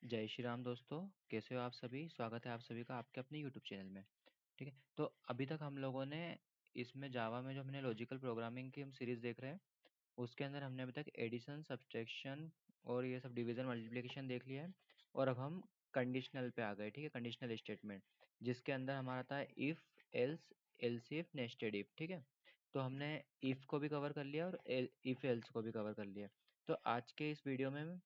जय श्री राम दोस्तों। कैसे हो आप सभी? स्वागत है आप सभी का आपके अपने यूट्यूब चैनल में। ठीक है, तो अभी तक हम लोगों ने इसमें जावा में जो हमने लॉजिकल प्रोग्रामिंग की हम सीरीज़ देख रहे हैं, उसके अंदर हमने अभी तक एडिशन, सब्ट्रैक्शन और ये सब डिवीज़न, मल्टीप्लिकेशन देख लिया है। और अब हम कंडीशनल पे आ गए। ठीक है, कंडीशनल स्टेटमेंट जिसके अंदर हमारा था if, else, else if, nested if. ठीक है, तो हमने इफ़ को भी कवर कर लिया और इफ़ एल्स को भी कवर कर लिया। तो आज के इस वीडियो में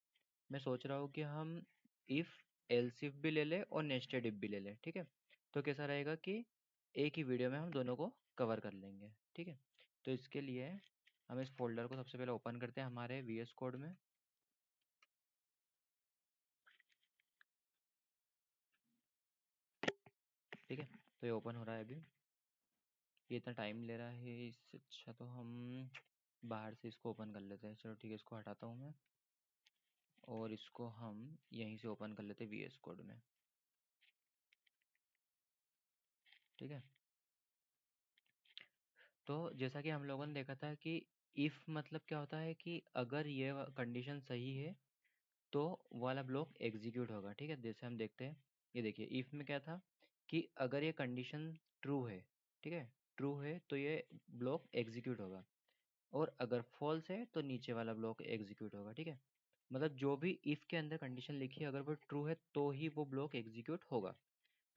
मैं सोच रहा हूँ कि हम इफ़ एल्स इफ भी ले लें और नेस्टेड इफ भी ले लें। ठीक है, तो कैसा रहेगा कि एक ही वीडियो में हम दोनों को कवर कर लेंगे। ठीक है, तो इसके लिए हम इस फोल्डर को सबसे पहले ओपन करते हैं हमारे वीएस कोड में। ठीक है, तो ये ओपन हो रहा है अभी। ये इतना टाइम ले रहा है, इससे अच्छा तो हम बाहर से इसको ओपन कर लेते हैं। चलो ठीक है, इसको हटाता हूँ मैं और इसको हम यहीं से ओपन कर लेते हैं वीएस कोड में। ठीक है, तो जैसा कि हम लोगों ने देखा था कि इफ़ मतलब क्या होता है कि अगर ये कंडीशन सही है तो वाला ब्लॉक एग्जीक्यूट होगा। ठीक है, जैसे हम देखते हैं, ये देखिए इफ़ में क्या था कि अगर ये कंडीशन ट्रू है, ठीक है, ट्रू है तो ये ब्लॉक एग्जीक्यूट होगा, और अगर फॉल्स है तो नीचे वाला ब्लॉक एग्जीक्यूट होगा। ठीक है, मतलब जो भी इफ़ के अंदर कंडीशन लिखी है अगर वो ट्रू है तो ही वो ब्लॉक एग्जीक्यूट होगा,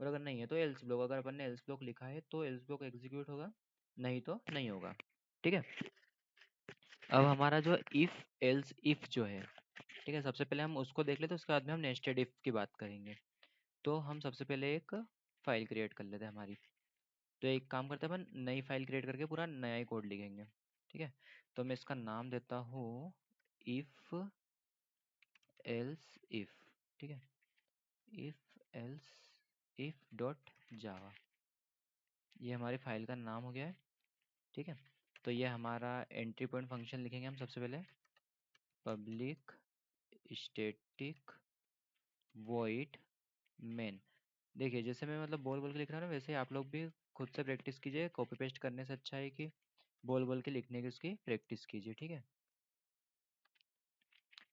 और अगर नहीं है तो एल्स ब्लॉक। अगर अपन ने एल्स ब्लॉक लिखा है तो एल्स ब्लॉक एग्जीक्यूट होगा, नहीं तो नहीं होगा। ठीक है, अब हमारा जो इफ़ एल्स इफ़ जो है, ठीक है, सबसे पहले हम उसको देख लेते हैं, उसके बाद में हम नेस्टेड इफ़ की बात करेंगे। तो हम सबसे पहले एक फ़ाइल क्रिएट कर लेते हैं हमारी। तो एक काम करते हैं, अपन नई फ़ाइल क्रिएट करके पूरा नया ही कोड लिखेंगे। ठीक है, तो मैं इसका नाम देता हूँ इफ़ एल्स इफ़। ठीक है, इफ़ एल्स इफ़ डॉट जावा, ये हमारी फ़ाइल का नाम हो गया है। ठीक है, तो ये हमारा एंट्री पॉइंट फंक्शन लिखेंगे हम सबसे पहले, पब्लिक स्टैटिक वॉइड मेन। देखिए जैसे मैं मतलब बोल बोल के लिख रहा हूँ ना, वैसे ही आप लोग भी खुद से प्रैक्टिस कीजिए। कॉपी पेस्ट करने से अच्छा है कि बोल बोल के लिखने की उसकी प्रैक्टिस कीजिए। ठीक है,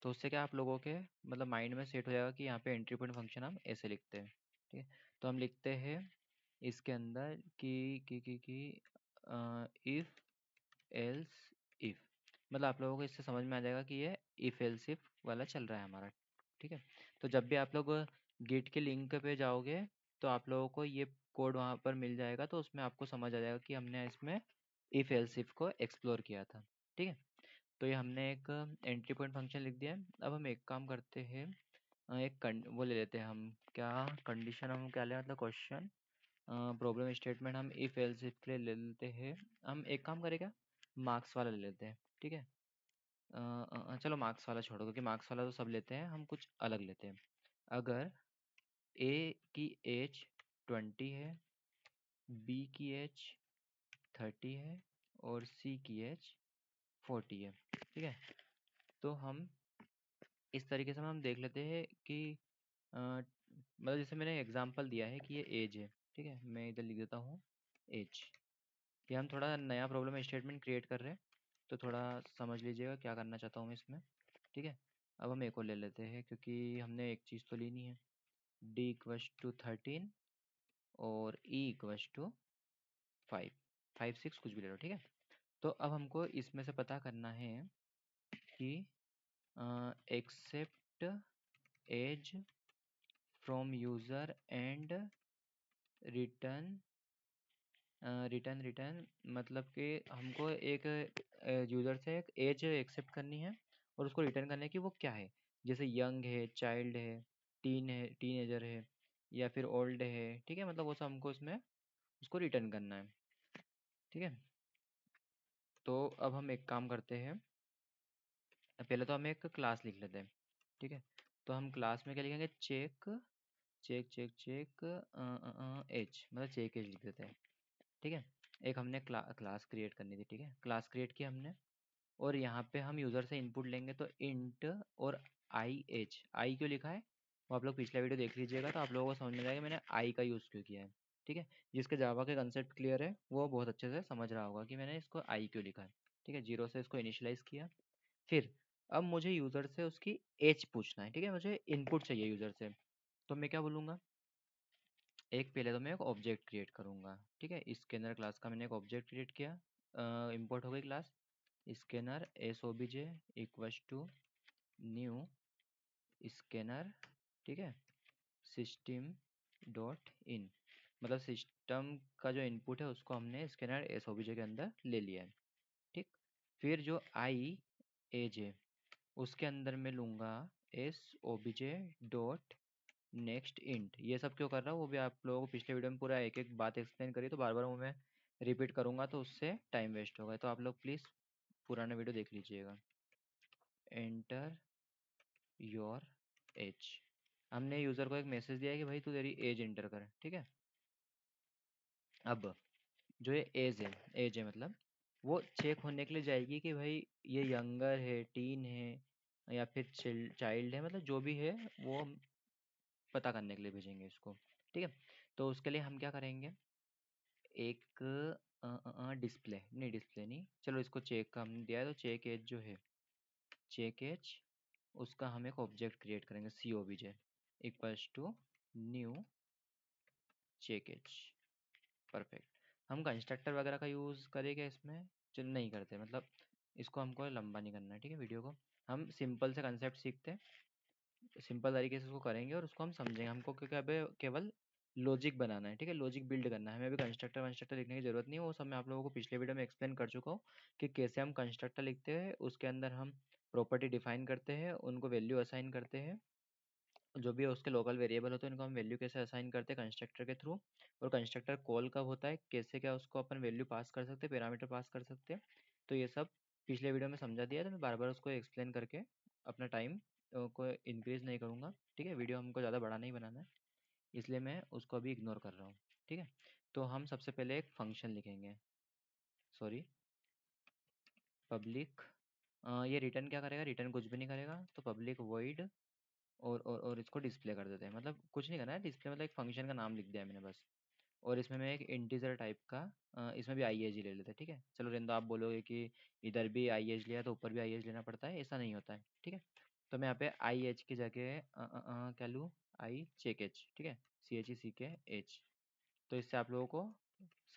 तो उससे क्या आप लोगों के मतलब माइंड में सेट हो जाएगा कि यहाँ पे एंट्री पॉइंट फंक्शन हम ऐसे लिखते हैं। ठीक है, तो हम लिखते हैं इसके अंदर कि इफ़ एल्स इफ़, मतलब आप लोगों को इससे समझ में आ जाएगा कि ये इफ़ एल्स इफ़ वाला चल रहा है हमारा। ठीक है, तो जब भी आप लोग गिट के लिंक पे जाओगे तो आप लोगों को ये कोड वहाँ पर मिल जाएगा, तो उसमें आपको समझ आ जाएगा कि हमने इसमें इफ़ एल्स इफ़ को एक्सप्लोर किया था। ठीक है, तो ये हमने एक एंट्री पॉइंट फंक्शन लिख दिया है। अब हम एक काम करते हैं, वो ले लेते हैं हम, क्या कंडीशन हम क्या ले, मतलब क्वेश्चन प्रॉब्लम स्टेटमेंट हम इफ़ एल्स इफ के लिए ले लेते हैं। हम एक काम करें क्या, मार्क्स वाला ले लेते हैं। ठीक है, चलो मार्क्स वाला छोड़ो, क्योंकि मार्क्स वाला तो सब लेते हैं, हम कुछ अलग लेते हैं। अगर ए की एज 20 है, बी की एज 30 है और सी की एज 40 है। ठीक है, तो हम इस तरीके से हम देख लेते हैं कि मतलब जैसे मैंने एग्जांपल दिया है कि ये एज है। ठीक है, मैं इधर लिख देता हूँ एज। ये हम थोड़ा नया प्रॉब्लम स्टेटमेंट क्रिएट कर रहे हैं, तो थोड़ा समझ लीजिएगा क्या करना चाहता हूँ मैं इसमें। ठीक है, अब हम एक और ले लेते हैं, क्योंकि हमने एक चीज़ तो लेनी है, डी इक्वल्स टू 13 और ई इक्वल्स टू 5, 5 6 कुछ भी ले लो। ठीक है, तो अब हमको इसमें से पता करना है कि accept age from user and return return return, मतलब कि हमको एक यूज़र से एक एज एक्सेप्ट करनी है और उसको रिटर्न करने की वो क्या है, जैसे यंग है, चाइल्ड है, टीनेजर है, या फिर ओल्ड है। ठीक है, मतलब वो सब हमको इसमें उसको रिटर्न करना है। ठीक है, तो अब हम एक काम करते हैं, पहले तो हम एक क्लास लिख लेते हैं। ठीक है, तो हम क्लास में क्या लिखेंगे, check check check check age, मतलब चेक एज लिख देते हैं। ठीक है, एक हमने क्लास क्रिएट करनी थी। ठीक है, क्लास क्रिएट की हमने, और यहाँ पे हम यूज़र से इनपुट लेंगे, तो इंट और आई एच। आई क्यों लिखा है वो आप लोग पिछला वीडियो देख लीजिएगा, तो आप लोगों को समझ में आएगा मैंने आई का यूज़ क्यों किया है। ठीक है, जिसके जावा के कंसेप्ट क्लियर है वो बहुत अच्छे से समझ रहा होगा कि मैंने इसको आई क्यों लिखा है। ठीक है, जीरो से इसको इनिशियलाइज़ किया। फिर अब मुझे यूज़र से उसकी एज पूछना है, ठीक है, मुझे इनपुट चाहिए यूज़र से। तो मैं क्या बोलूँगा, एक पहले तो मैं एक ऑब्जेक्ट क्रिएट करूँगा, ठीक है, स्कैनर क्लास का मैंने एक ऑब्जेक्ट क्रिएट किया, इंपोर्ट हो गई class scanner S O B J equals to new scanner, ठीक है, सिस्टम डॉट इन, मतलब सिस्टम का जो इनपुट है उसको हमने scanner S O B J के अंदर ले लिया है, ठीक। फिर जो आई एज है उसके अंदर मैं लूँगा S O B J dot next int. ये सब क्यों कर रहा हूँ वो भी आप लोगों को पिछले वीडियो में पूरा एक एक बात एक्सप्लेन करी, तो बार बार वो मैं रिपीट करूँगा तो उससे टाइम वेस्ट होगा, तो आप लोग प्लीज़ पुराना वीडियो देख लीजिएगा। एंटर योर एज, हमने यूज़र को एक मैसेज दिया है कि भाई तू तेरी एज एंटर कर, ठीक है। अब जो ये एज है मतलब वो चेक होने के लिए जाएगी कि भाई ये यंगर है, टीन है या फिर चाइल्ड है, मतलब जो भी है वो हम पता करने के लिए भेजेंगे इसको, ठीक है। तो उसके लिए हम क्या करेंगे, एक डिस्प्ले नहीं, चलो इसको चेक का हमने दिया है तो चेक एज जो है, चेक एज उसका हम एक ऑब्जेक्ट क्रिएट करेंगे C O B J equals to new check age, perfect. हम कंस्ट्रक्टर वगैरह का यूज़ करेंगे इसमें, चल नहीं करते, मतलब इसको हमको लंबा नहीं करना है, ठीक है, वीडियो को हम सिंपल से कंसेप्ट सीखते हैं, सिंपल तरीके से उसको करेंगे और उसको हम समझेंगे। हमको क्योंकि अभी केवल लॉजिक बनाना है, ठीक है, लॉजिक बिल्ड करना है, हमें अभी कंस्ट्रक्टर वंस्ट्रक्टर लिखने की जरूरत नहीं है, वो सब मैं आप लोगों को पिछले वीडियो में एक्सप्लेन कर चुका हूँ कि कैसे हम कंस्ट्रक्टर लिखते हैं, उसके अंदर हम प्रॉपर्टी डिफाइन करते हैं, उनको वैल्यू असाइन करते हैं, जो भी उसके लोकल वेरिएबल होते हैं उनको हम वैल्यू कैसे असाइन करते हैं कंस्ट्रक्टर के थ्रू, और कंस्ट्रक्टर कॉल कब होता है, कैसे क्या उसको अपन वैल्यू पास कर सकते हैं, पैरामीटर पास कर सकते हैं, तो ये सब पिछले वीडियो में समझा दिया है, तो मैं बार बार उसको एक्सप्लेन करके अपना टाइम को इंक्रीज नहीं करूँगा, ठीक है, वीडियो हमको ज़्यादा बड़ा नहीं बनाना है, इसलिए मैं उसको अभी इग्नोर कर रहा हूँ, ठीक है। तो हम सबसे पहले एक फंक्शन लिखेंगे, सॉरी पब्लिक, ये रिटर्न क्या करेगा, रिटर्न कुछ भी नहीं करेगा, तो पब्लिक वॉइड और इसको डिस्प्ले कर देते हैं, मतलब कुछ नहीं करना है, डिस्प्ले मतलब एक फंक्शन का नाम लिख दिया है मैंने बस, और इसमें मैं एक इंटीजर टाइप का इसमें भी आई एज ले लेते हैं, ठीक है। चलो रेंदो आप बोलोगे कि इधर भी आई एज लिया तो ऊपर भी आई एज लेना पड़ता है, ऐसा नहीं होता है, ठीक है। तो मैं यहाँ पे आई एच की जगह क्या लूँ, आई चेक एच, ठीक है, सी एच ई सी के एच, तो इससे आप लोगों को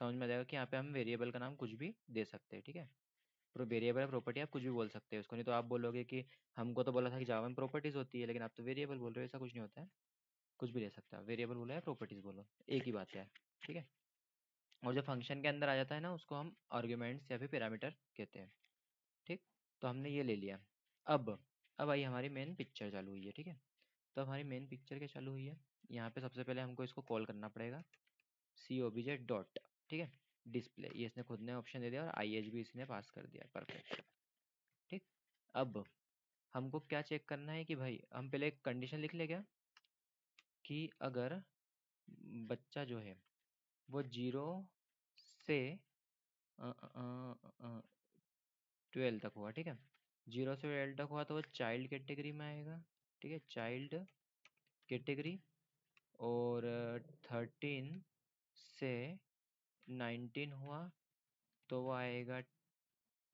समझ में आ जाएगा कि यहाँ पे हम वेरिएबल का नाम कुछ भी दे सकते हैं, ठीक है। वेरिएबल है प्रॉपर्टी आप कुछ भी बोल सकते हैं उसको, नहीं तो आप बोलोगे कि हमको तो बोला था कि जावा में प्रॉपर्टीज होती है, लेकिन आप तो वेरिएबल बोल रहे हो, ऐसा कुछ नहीं होता है, कुछ भी ले सकते हो, वेरिएबल बोलो या प्रॉपर्टीज बोलो, एक ही बात है, ठीक है। और जो फंक्शन के अंदर आ जाता है ना उसको हम आर्ग्यूमेंट्स या फिर पैरामीटर कहते हैं, ठीक। तो हमने ये ले लिया। अब आई हमारी मेन पिक्चर चालू हुई है, ठीक है। तो हमारी मेन पिक्चर क्या चालू हुई है, यहाँ पे सबसे पहले हमको इसको कॉल करना पड़ेगा सी ओ बी जे डॉट, ठीक है, डिस्प्ले, ये इसने खुद ने ऑप्शन दे दिया और आई एच भी इसने पास कर दिया, परफेक्ट, ठीक। अब हमको क्या चेक करना है कि भाई हम पहले एक कंडीशन लिख ले क्या, कि अगर बच्चा जो है वो 0 से 12 तक हुआ, ठीक है, 0 से 12 तक हुआ तो वो चाइल्ड कैटेगरी में आएगा, ठीक है, चाइल्ड कैटेगरी, और 13 से 19 हुआ तो वो आएगा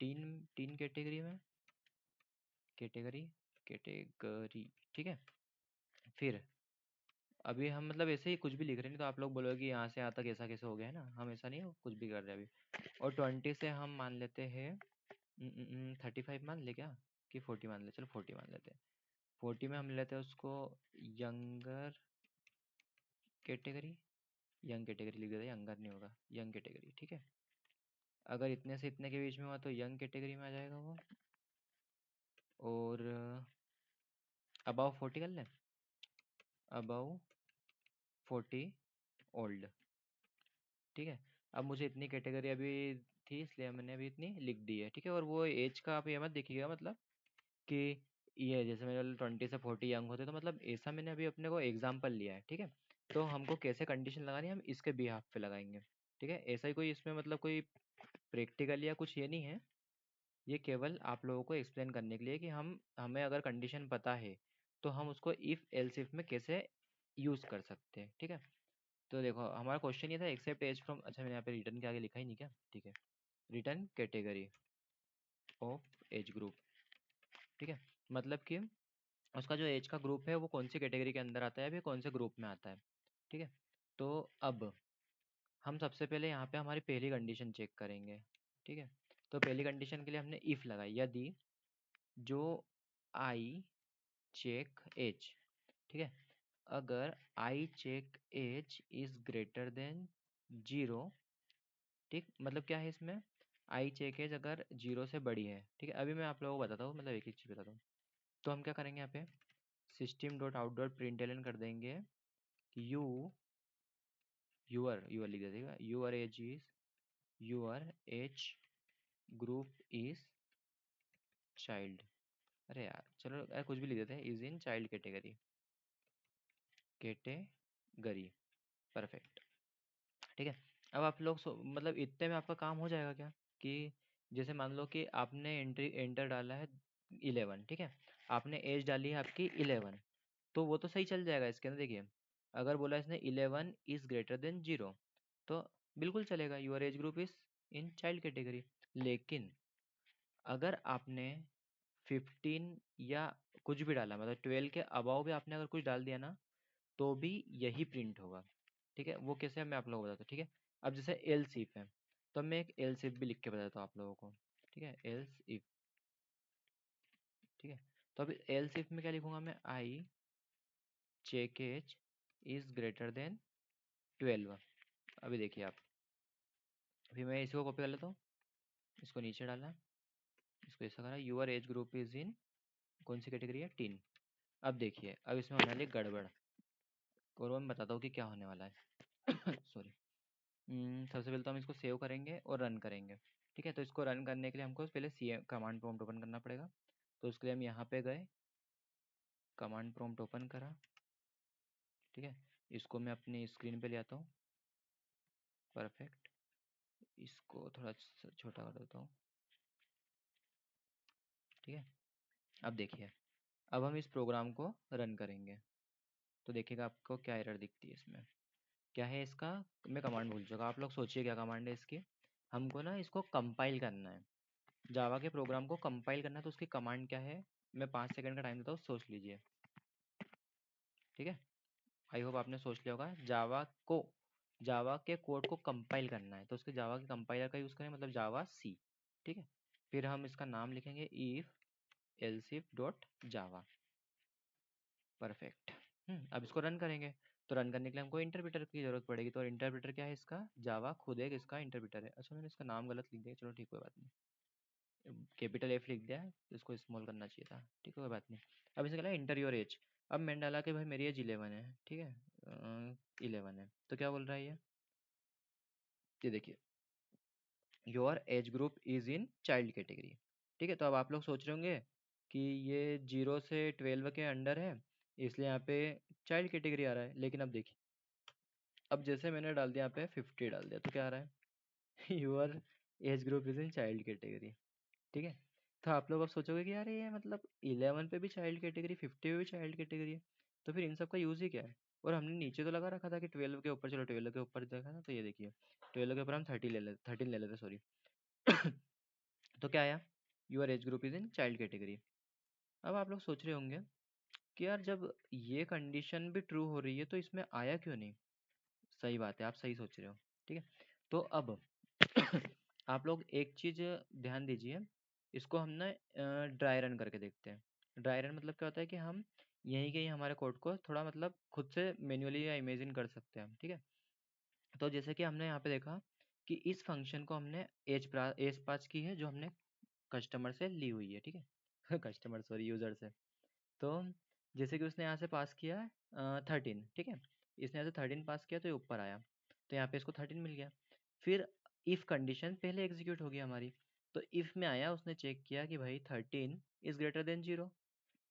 टीन टीन कैटेगरी में, कैटेगरी कैटेगरी, ठीक है। फिर अभी हम मतलब ऐसे ही कुछ भी लिख रहे हैं, नहीं तो आप लोग बोलोगे कि यहाँ से यहाँ तक ऐसा कैसे हो गया है ना, हम ऐसा नहीं कुछ भी कर रहे हैं अभी। और 20 से हम मान लेते हैं 35 मान ले क्या, कि 40 मान ले, चलो 40 मान लेते हैं, 40 में हम लेते हैं उसको यंगर कैटेगरी, यंग कैटेगरी लिख देते हैं, यंगर नहीं होगा, यंग कैटेगरी, ठीक है। अगर इतने से इतने के बीच में हुआ तो यंग कैटेगरी में आ जाएगा वो, और अबाव 40 कर लें, अबाव 40 ओल्ड, ठीक है। अब मुझे इतनी कैटेगरी अभी थी इसलिए मैंने अभी इतनी लिख दी है, ठीक है। और वो एज का आप ये मत देखिएगा, मतलब कि ये जैसे मेरे 20 से 40 यंग होते तो मतलब ऐसा मैंने अभी अपने को एग्जाम्पल लिया है, ठीक है। तो हमको कैसे कंडीशन लगानी है हम इसके बिहाफ पे लगाएंगे, ठीक है। ऐसा ही कोई इसमें मतलब कोई प्रैक्टिकल या कुछ ये नहीं है, ये केवल आप लोगों को एक्सप्लेन करने के लिए कि हमें अगर कंडीशन पता है तो हम उसको इफ एल्स इफ में कैसे यूज कर सकते हैं, ठीक है। तो देखो हमारा क्वेश्चन ये था एक्सेप्ट एज फ्रॉम, अच्छा मैंने यहाँ पे रिटर्न के आगे लिखा ही नहीं क्या, ठीक है, return category of age group, ठीक है। मतलब कि उसका जो एज का ग्रुप है वो कौन सी कैटेगरी के अंदर आता है, अभी कौन से ग्रुप में आता है। ठीक है, तो अब हम सबसे पहले यहाँ पे हमारी पहली कंडीशन चेक करेंगे। ठीक है, तो पहली कंडीशन के लिए हमने इफ़ लगाई, यदि जो आई चेक एज, ठीक है, अगर I check age is greater than 0, ठीक, मतलब क्या है इसमें, आई चेक एज अगर 0 से बड़ी है। ठीक है, अभी मैं आप लोगों को बताता हूँ, मतलब एक एक चीज़ बताता हूँ। तो हम क्या करेंगे यहाँ पे, system dot out dot println कर देंगे कि यूअर लिख देगा, your as group is child. अरे यार चलो यार कुछ भी लिख देते हैं, is in child category, category, perfect. ठीक है, अब आप लोग मतलब इतने में आपका काम हो जाएगा क्या, कि जैसे मान लो कि आपने एंटर डाला है 11, ठीक है, आपने एज डाली है आपकी 11, तो वो तो सही चल जाएगा इसके अंदर। देखिए, अगर बोला इसने 11 इज ग्रेटर देन 0, तो बिल्कुल चलेगा, your age group is in child category. लेकिन अगर आपने 15 या कुछ भी डाला, मतलब 12 के अबाव भी आपने अगर कुछ डाल दिया ना, तो भी यही प्रिंट होगा। ठीक है, वो कैसे है मैं आप लोगों को बताता हूँ। ठीक है, अब जैसे एल्स इफ है, तो मैं एक एल्स इफ भी लिख के बताता हूँ आप लोगों को। ठीक है, एल्स इफ, ठीक है, तो अभी एल्स इफ में क्या लिखूंगा मैं, I check age is greater than 12। अभी देखिए आप, अभी मैं इसको कॉपी कर लेता हूँ, इसको नीचे डाला, इसको ऐसा करा, यूअर एज ग्रुप इज इन कौन सी कैटेगरी है, टीन। अब देखिए, अब इसमें होने वाली गड़बड़, और वो मैं बताता हूँ कि क्या होने वाला है। सॉरी। सबसे पहले तो हम इसको सेव करेंगे और रन करेंगे। ठीक है, तो इसको रन करने के लिए हमको पहले सी कमांड प्रॉम्प्ट ओपन करना पड़ेगा। तो उसके लिए हम यहाँ पे गए, कमांड प्रॉम्प्ट ओपन करा। ठीक है, इसको मैं अपनी स्क्रीन पे ले आता हूँ, परफेक्ट, इसको थोड़ा छोटा कर देता हूँ। ठीक है, अब देखिए, अब हम इस प्रोग्राम को रन करेंगे, तो देखिएगा आपको क्या एरर दिखती है इसमें। क्या है इसका, मैं कमांड भूल चुका, आप लोग सोचिए क्या कमांड है इसकी। हमको ना इसको कंपाइल करना है, जावा के प्रोग्राम को कंपाइल करना है, तो उसकी कमांड क्या है, मैं 5 सेकंड का टाइम देता हूँ, सोच लीजिए। ठीक है, आई होप आपने सोच लिया होगा। जावा के कोड को कंपाइल करना है, तो उसके जावा के कंपाइलर का यूज़ करें, मतलब जावा सी। ठीक है, फिर हम इसका नाम लिखेंगे if else if dot Java, perfect. अब इसको रन करेंगे, तो रन करने के लिए हमको इंटरप्रेटर की जरूरत पड़ेगी। तो इंटरप्रेटर क्या है इसका, जावा खुद एक इसका इंटरप्रेटर है। अच्छा मैंने इसका नाम गलत लिख दिया, चलो ठीक, कोई बात नहीं, कैपिटल एफ लिख दिया है, तो इसको स्मॉल करना चाहिए था। ठीक है, कोई बात नहीं। अब इसे कहला इंटर योर एज। अब मैंने डाला कि भाई मेरी एज 11 है। ठीक है, 11 है, तो क्या बोल रहा है ये देखिए, your age group is in child category. ठीक है, तो अब आप लोग सोच रहे होंगे कि ये 0 से 12 के अंडर है, इसलिए यहाँ पे चाइल्ड कैटेगरी आ रहा है। लेकिन अब देखिए, अब जैसे मैंने डाल दिया यहाँ पे 50 डाल दिया, तो क्या आ रहा है, your age group is in child category. ठीक है, तो आप लोग अब सोचोगे कि यार ये मतलब 11 पे भी चाइल्ड कैटेगरी, 50 पे भी चाइल्ड कैटेगरी है, तो फिर इन सब का यूज़ ही क्या है। और हमने नीचे तो लगा रखा था कि 12 के ऊपर, चलो 12 के ऊपर देखा ना, तो ये देखिए 12 के ऊपर हम 13 ले लेते, सॉरी। तो क्या आया, your age group is in child category. अब आप लोग सोच रहे होंगे कि यार जब ये कंडीशन भी ट्रू हो रही है तो इसमें आया क्यों नहीं। सही बात है, आप सही सोच रहे हो। ठीक है, तो अब आप लोग एक चीज़ ध्यान दीजिए, इसको हम ना ड्राई रन करके देखते हैं। ड्राई रन मतलब क्या होता है कि हम यहीं के ही हमारे कोड को थोड़ा मतलब खुद से मैन्युअली या इमेजिन कर सकते हैं। ठीक है, तो जैसे कि हमने यहाँ पे देखा कि इस फंक्शन को हमने एज पास की है, जो हमने कस्टमर से ली हुई है। ठीक है, कस्टमर सॉरी, यूज़र से। तो जैसे कि उसने यहाँ से पास किया 13। ठीक है, इसने यहाँ से 13 पास किया, तो ये ऊपर आया, तो यहाँ पे इसको 13 मिल गया। फिर इफ़ कंडीशन पहले एग्जीक्यूट होगी हमारी, तो इफ़ में आया, उसने चेक किया कि भाई 13 is greater than 0,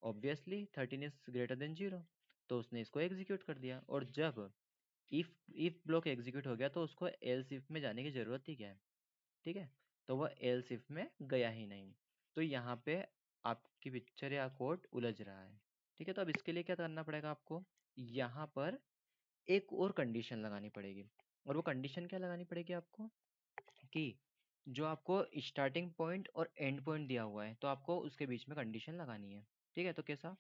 obviously 13 is greater than 0, तो उसने इसको एग्जीक्यूट कर दिया। और जब इफ़ ब्लॉक एग्जीक्यूट हो गया, तो उसको एल्स इफ में जाने की ज़रूरत ही क्या है। ठीक है, तो वह एल्स इफ में गया ही नहीं, तो यहाँ पे आपकी पिक्चर या कोड उलझ रहा है। ठीक है, तो अब इसके लिए क्या करना पड़ेगा आपको, यहाँ पर एक और कंडीशन लगानी पड़ेगी। और वो कंडीशन क्या लगानी पड़ेगी आपको, कि जो आपको स्टार्टिंग पॉइंट और एंड पॉइंट दिया हुआ है, तो आपको उसके बीच में कंडीशन लगानी है। ठीक है, तो कैसा,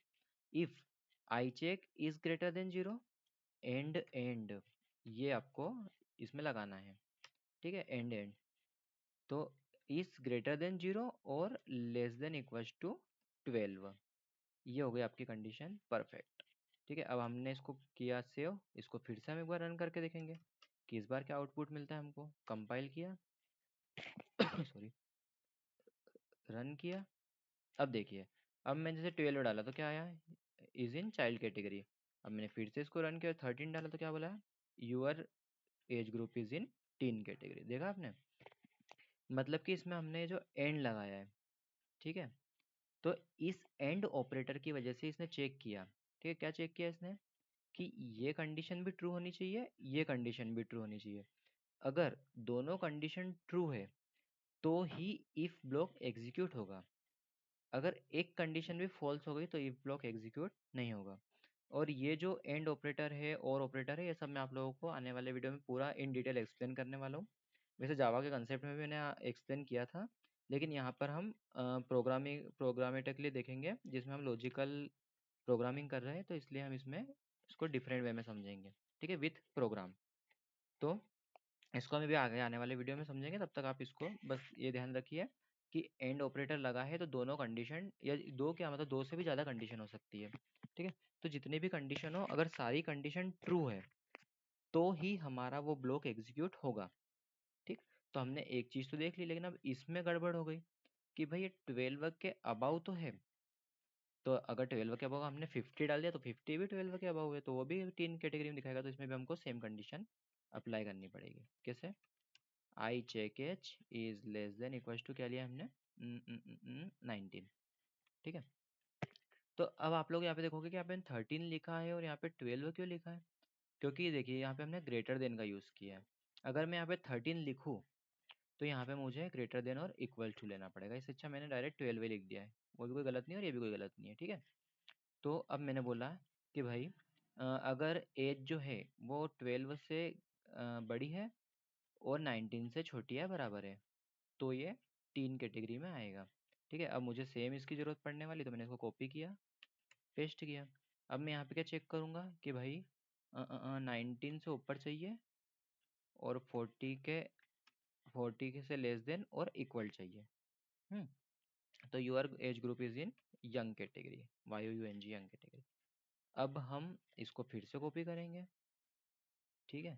if I check is greater than 0 and ये आपको इसमें लगाना है, ठीक है, एंड तो इज ग्रेटर देन 0 और लेस देन इक्वल्स टू 12, ये हो गई आपकी कंडीशन परफेक्ट। ठीक है, अब हमने इसको किया सेव, इसको फिर से हम एक बार रन करके देखेंगे कि इस बार क्या आउटपुट मिलता है हमको। कंपाइल किया सॉरी, रन किया। अब देखिए, अब मैंने जैसे 12 डाला तो क्या आया, इज इन चाइल्ड कैटेगरी। अब मैंने फिर से इसको रन किया, 13 डाला तो क्या बोला, your as group is in tin category. देखा आपने, मतलब कि इसमें हमने जो एंड लगाया है, ठीक है, तो इस एंड ऑपरेटर की वजह से इसने चेक किया, ठीक है, क्या चेक किया इसने, कि ये कंडीशन भी ट्रू होनी चाहिए, ये कंडीशन भी ट्रू होनी चाहिए। अगर दोनों कंडीशन ट्रू है तो ही इफ ब्लॉक एग्जीक्यूट होगा, अगर एक कंडीशन भी फॉल्स हो गई तो इफ ब्लॉक एग्जीक्यूट नहीं होगा। और ये जो एंड ऑपरेटर है और ऑपरेटर है, ये सब मैं आप लोगों को आने वाले वीडियो में पूरा इन डिटेल एक्सप्लेन करने वाला हूँ। वैसे जावा के कंसेप्ट में भी मैंने एक्सप्लेन किया था, लेकिन यहाँ पर हम प्रोग्रामेटिकली देखेंगे, जिसमें हम लॉजिकल प्रोग्रामिंग कर रहे हैं, तो इसलिए हम इसमें इसको डिफरेंट वे में समझेंगे, ठीक है, विथ प्रोग्राम। तो इसको हम भी आगे आने वाले वीडियो में समझेंगे, तब तक आप इसको बस ये ध्यान रखिए कि एंड ऑपरेटर लगा है तो दोनों कंडीशन, या दो क्या मतलब दो से भी ज़्यादा कंडीशन हो सकती है, ठीक है, तो जितनी भी कंडीशन हो, अगर सारी कंडीशन ट्रू है तो ही हमारा वो ब्लॉक एग्जीक्यूट होगा। ठीक, तो हमने एक चीज़ तो देख ली, लेकिन अब इसमें गड़बड़ हो गई कि भाई ये 12 के अबाउ तो है, तो अगर 12 के अबाउ हमने 50 डाल दिया तो 50 भी 12 के अबाउ है, तो वो भी 3 कैटेगरी में दिखाएगा, तो इसमें भी हमको सेम कंडीशन अप्लाई करनी पड़ेगी। कैसे, I check H is less than equals to क्या लिया हमने, 19, ठीक है। तो अब आप लोग यहाँ पे देखोगे कि यहाँ पे 13 लिखा है और यहाँ पे 12 क्यों लिखा है, क्योंकि देखिए यहाँ पे हमने ग्रेटर देन का यूज़ किया है। अगर मैं यहाँ पे 13 लिखूँ तो यहाँ पे मुझे ग्रेटर देन और इक्वल टू लेना पड़ेगा, इससे अच्छा मैंने डायरेक्ट 12 लिख दिया है, वो भी कोई गलत नहीं है और ये भी कोई गलत नहीं है, ठीक है। तो अब मैंने बोला कि भाई अगर एज जो है वो 12 से बड़ी है और 19 से छोटी है, बराबर है, तो ये टीन कैटेगरी में आएगा, ठीक है। अब मुझे सेम इसकी ज़रूरत पड़ने वाली, तो मैंने इसको कॉपी किया, पेस्ट किया। अब मैं यहाँ पे क्या चेक करूँगा कि भाई 19 से ऊपर चाहिए और 40 के से लेस देन और इक्वल चाहिए। तो your age group is in young category, YOUNG young category. अब हम इसको फिर से कॉपी करेंगे, ठीक है,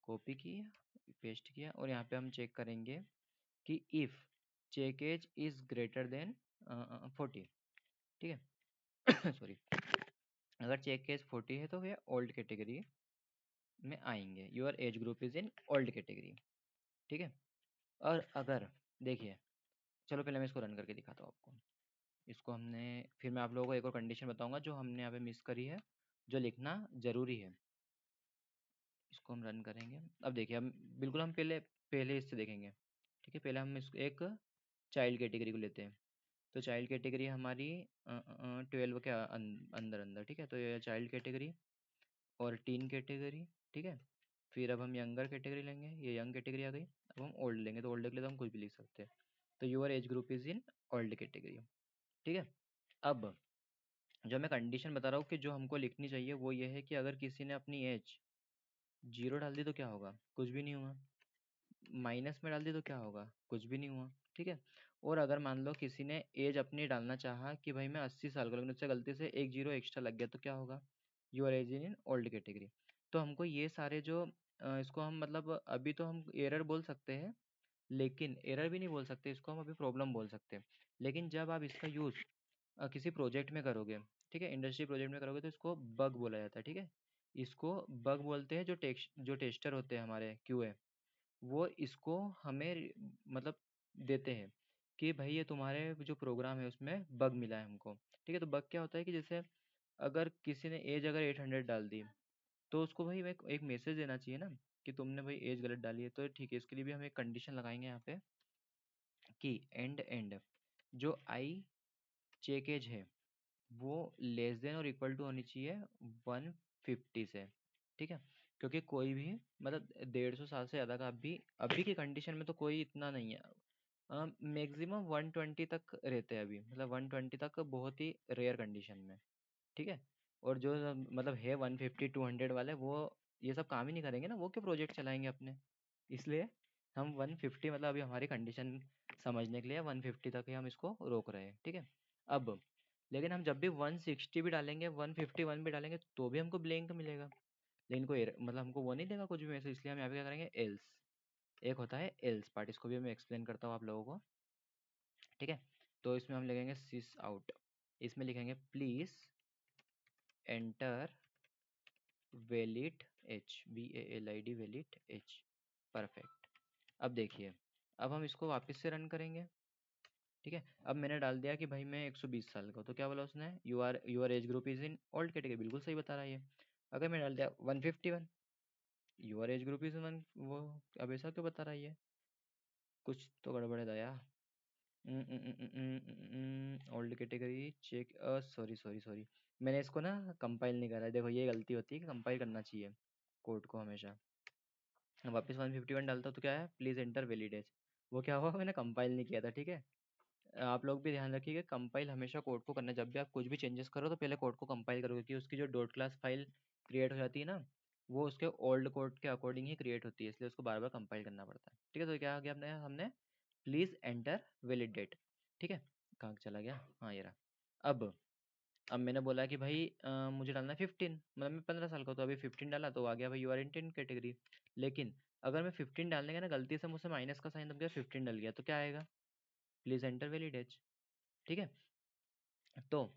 कॉपी किया, पेस्ट किया, और यहाँ पे हम चेक करेंगे कि if check age is greater than 40, ठीक है सॉरी, अगर चेक एज 40 है तो वे ओल्ड कैटेगरी में आएंगे, your age group is in old category, ठीक है। और अगर देखिए, चलो पहले मैं इसको रन करके दिखाता हूँ आपको। इसको हमने, फिर मैं आप लोगों को एक और कंडीशन बताऊंगा जो हमने यहाँ पे मिस करी है, जो लिखना ज़रूरी है। इसको हम रन करेंगे। अब देखिए, हम बिल्कुल हम पहले पहले इससे देखेंगे, ठीक है। पहले हम इसको एक चाइल्ड कैटेगरी को लेते हैं, तो चाइल्ड कैटेगरी हमारी 12 के अंदर अंदर, ठीक है, तो ये चाइल्ड कैटेगरी और टीन कैटेगरी, ठीक है। फिर अब हम यंगर कैटेगरी लेंगे, ये यंग कैटेगरी आ गई। अब हम ओल्ड लेंगे, तो ओल्ड के लिए तो हम कुछ भी लिख सकते हैं, तो your age group is in old category, ठीक है। अब जो मैं कंडीशन बता रहा हूँ कि जो हमको लिखनी चाहिए वो ये है कि अगर किसी ने अपनी एज 0 डाल दी तो क्या होगा, कुछ भी नहीं हुआ। माइनस में डाल दी तो क्या होगा, कुछ भी नहीं हुआ, ठीक है। और अगर मान लो किसी ने एज अपनी डालना चाहा कि भाई मैं 80 साल का, लेकिन उससे गलती से एक जीरो एक्स्ट्रा लग गया, तो क्या होगा, your age in old category. तो हमको ये सारे जो इसको हम मतलब अभी तो हम एरर बोल सकते हैं, लेकिन एरर भी नहीं बोल सकते, इसको हम अभी प्रॉब्लम बोल सकते हैं। लेकिन जब आप इसका यूज़ किसी प्रोजेक्ट में करोगे, ठीक है, इंडस्ट्री प्रोजेक्ट में करोगे, तो इसको बग बोला जाता है, ठीक है। इसको बग बोलते हैं, जो टेस्टर होते हैं हमारे QA, वो इसको हमें मतलब देते हैं कि भाई ये तुम्हारे जो प्रोग्राम है उसमें बग मिला है हमको, ठीक है। तो बग क्या होता है कि जैसे अगर किसी ने एज अगर 800 डाल दी, तो उसको भाई एक मैसेज देना चाहिए ना कि तुमने भाई एज गलत डाली है, तो ठीक है, इसके लिए भी हम एक कंडीशन लगाएंगे यहाँ पे कि एंड जो आई चेक एज है वो लेस देन और इक्वल टू होनी चाहिए 150 से, ठीक है। क्योंकि कोई भी मतलब 150 साल से ज़्यादा का अभी अभी की कंडीशन में तो कोई इतना नहीं है, मैक्सिमम 120 तक रहते हैं अभी, मतलब 120 तक बहुत ही रेयर कंडीशन में, ठीक है। और जो मतलब है 150 200 वाले, वो ये सब काम ही नहीं करेंगे ना, वो क्यों प्रोजेक्ट चलाएंगे अपने। इसलिए हम 150, मतलब अभी हमारी कंडीशन समझने के लिए 150 तक ही हम इसको रोक रहे हैं, ठीक है। अब लेकिन हम जब भी 160 भी डालेंगे, 151 भी डालेंगे, तो भी हमको ब्लैंक मिलेगा, लेकिन कोई मतलब हमको वो नहीं देगा कुछ भी वैसे, इसलिए हम यहाँ पे क्या करेंगे, एल्स। एक होता है एल्स पार्ट, इसको भी मैं एक्सप्लेन करता हूँ आप लोगों को, ठीक है। तो इसमें हम लिखेंगे सिस आउट, इसमें लिखेंगे please enter valid H, VALID valid H, perfect. अब देखिए, अब हम इसको वापस से रन करेंगे, ठीक है। अब मैंने डाल दिया कि भाई मैं 120 साल का हूँ, तो क्या बोला उसने, your age group is in old category, बिल्कुल सही बता रहा है ये। अगर मैं डाल दिया 151, your age group is one, वो अब ऐसा क्यों बता रहा है ये, कुछ तो गड़बड़ है Daya. Old category check, sorry sorry sorry, मैंने इसको ना कंपाइल नहीं करा है, देखो ये गलती होती है कि कंपाइल करना चाहिए कोड को हमेशा। वापस 151 डालता हूँ तो क्या है, प्लीज एंटर वैलिड एज, वो क्या हुआ, मैंने कंपाइल नहीं किया था, ठीक है। आप लोग भी ध्यान रखिएगा, कंपाइल हमेशा कोड को करना है। जब भी आप कुछ भी चेंजेस करो तो पहले कोड को कंपाइल करो, क्योंकि उसकी जो डॉट क्लास फाइल क्रिएट हो जाती है ना, वो उसके ओल्ड कोड के अकॉर्डिंग ही क्रिएट होती है, इसलिए उसको बार बार कंपाइल करना पड़ता है, ठीक है। तो क्या आ गया अपने, हमने प्लीज एंटर वैलिड डेट, ठीक है। कहाँ चला गया, हाँ ये रहा। अब मैंने बोला कि भाई मुझे डालना है 15, मतलब मैं 15 साल का हूँ, तो अभी 15 डाला तो आ गया भाई यू आर इन 10 कैटेगरी। लेकिन अगर मैं 15 डालने का ना, गलती से मुझसे माइनस का साइन दब गया, 15 डल गया, तो क्या आएगा, प्लीज एंटर वैलिड एज, ठीक है। तो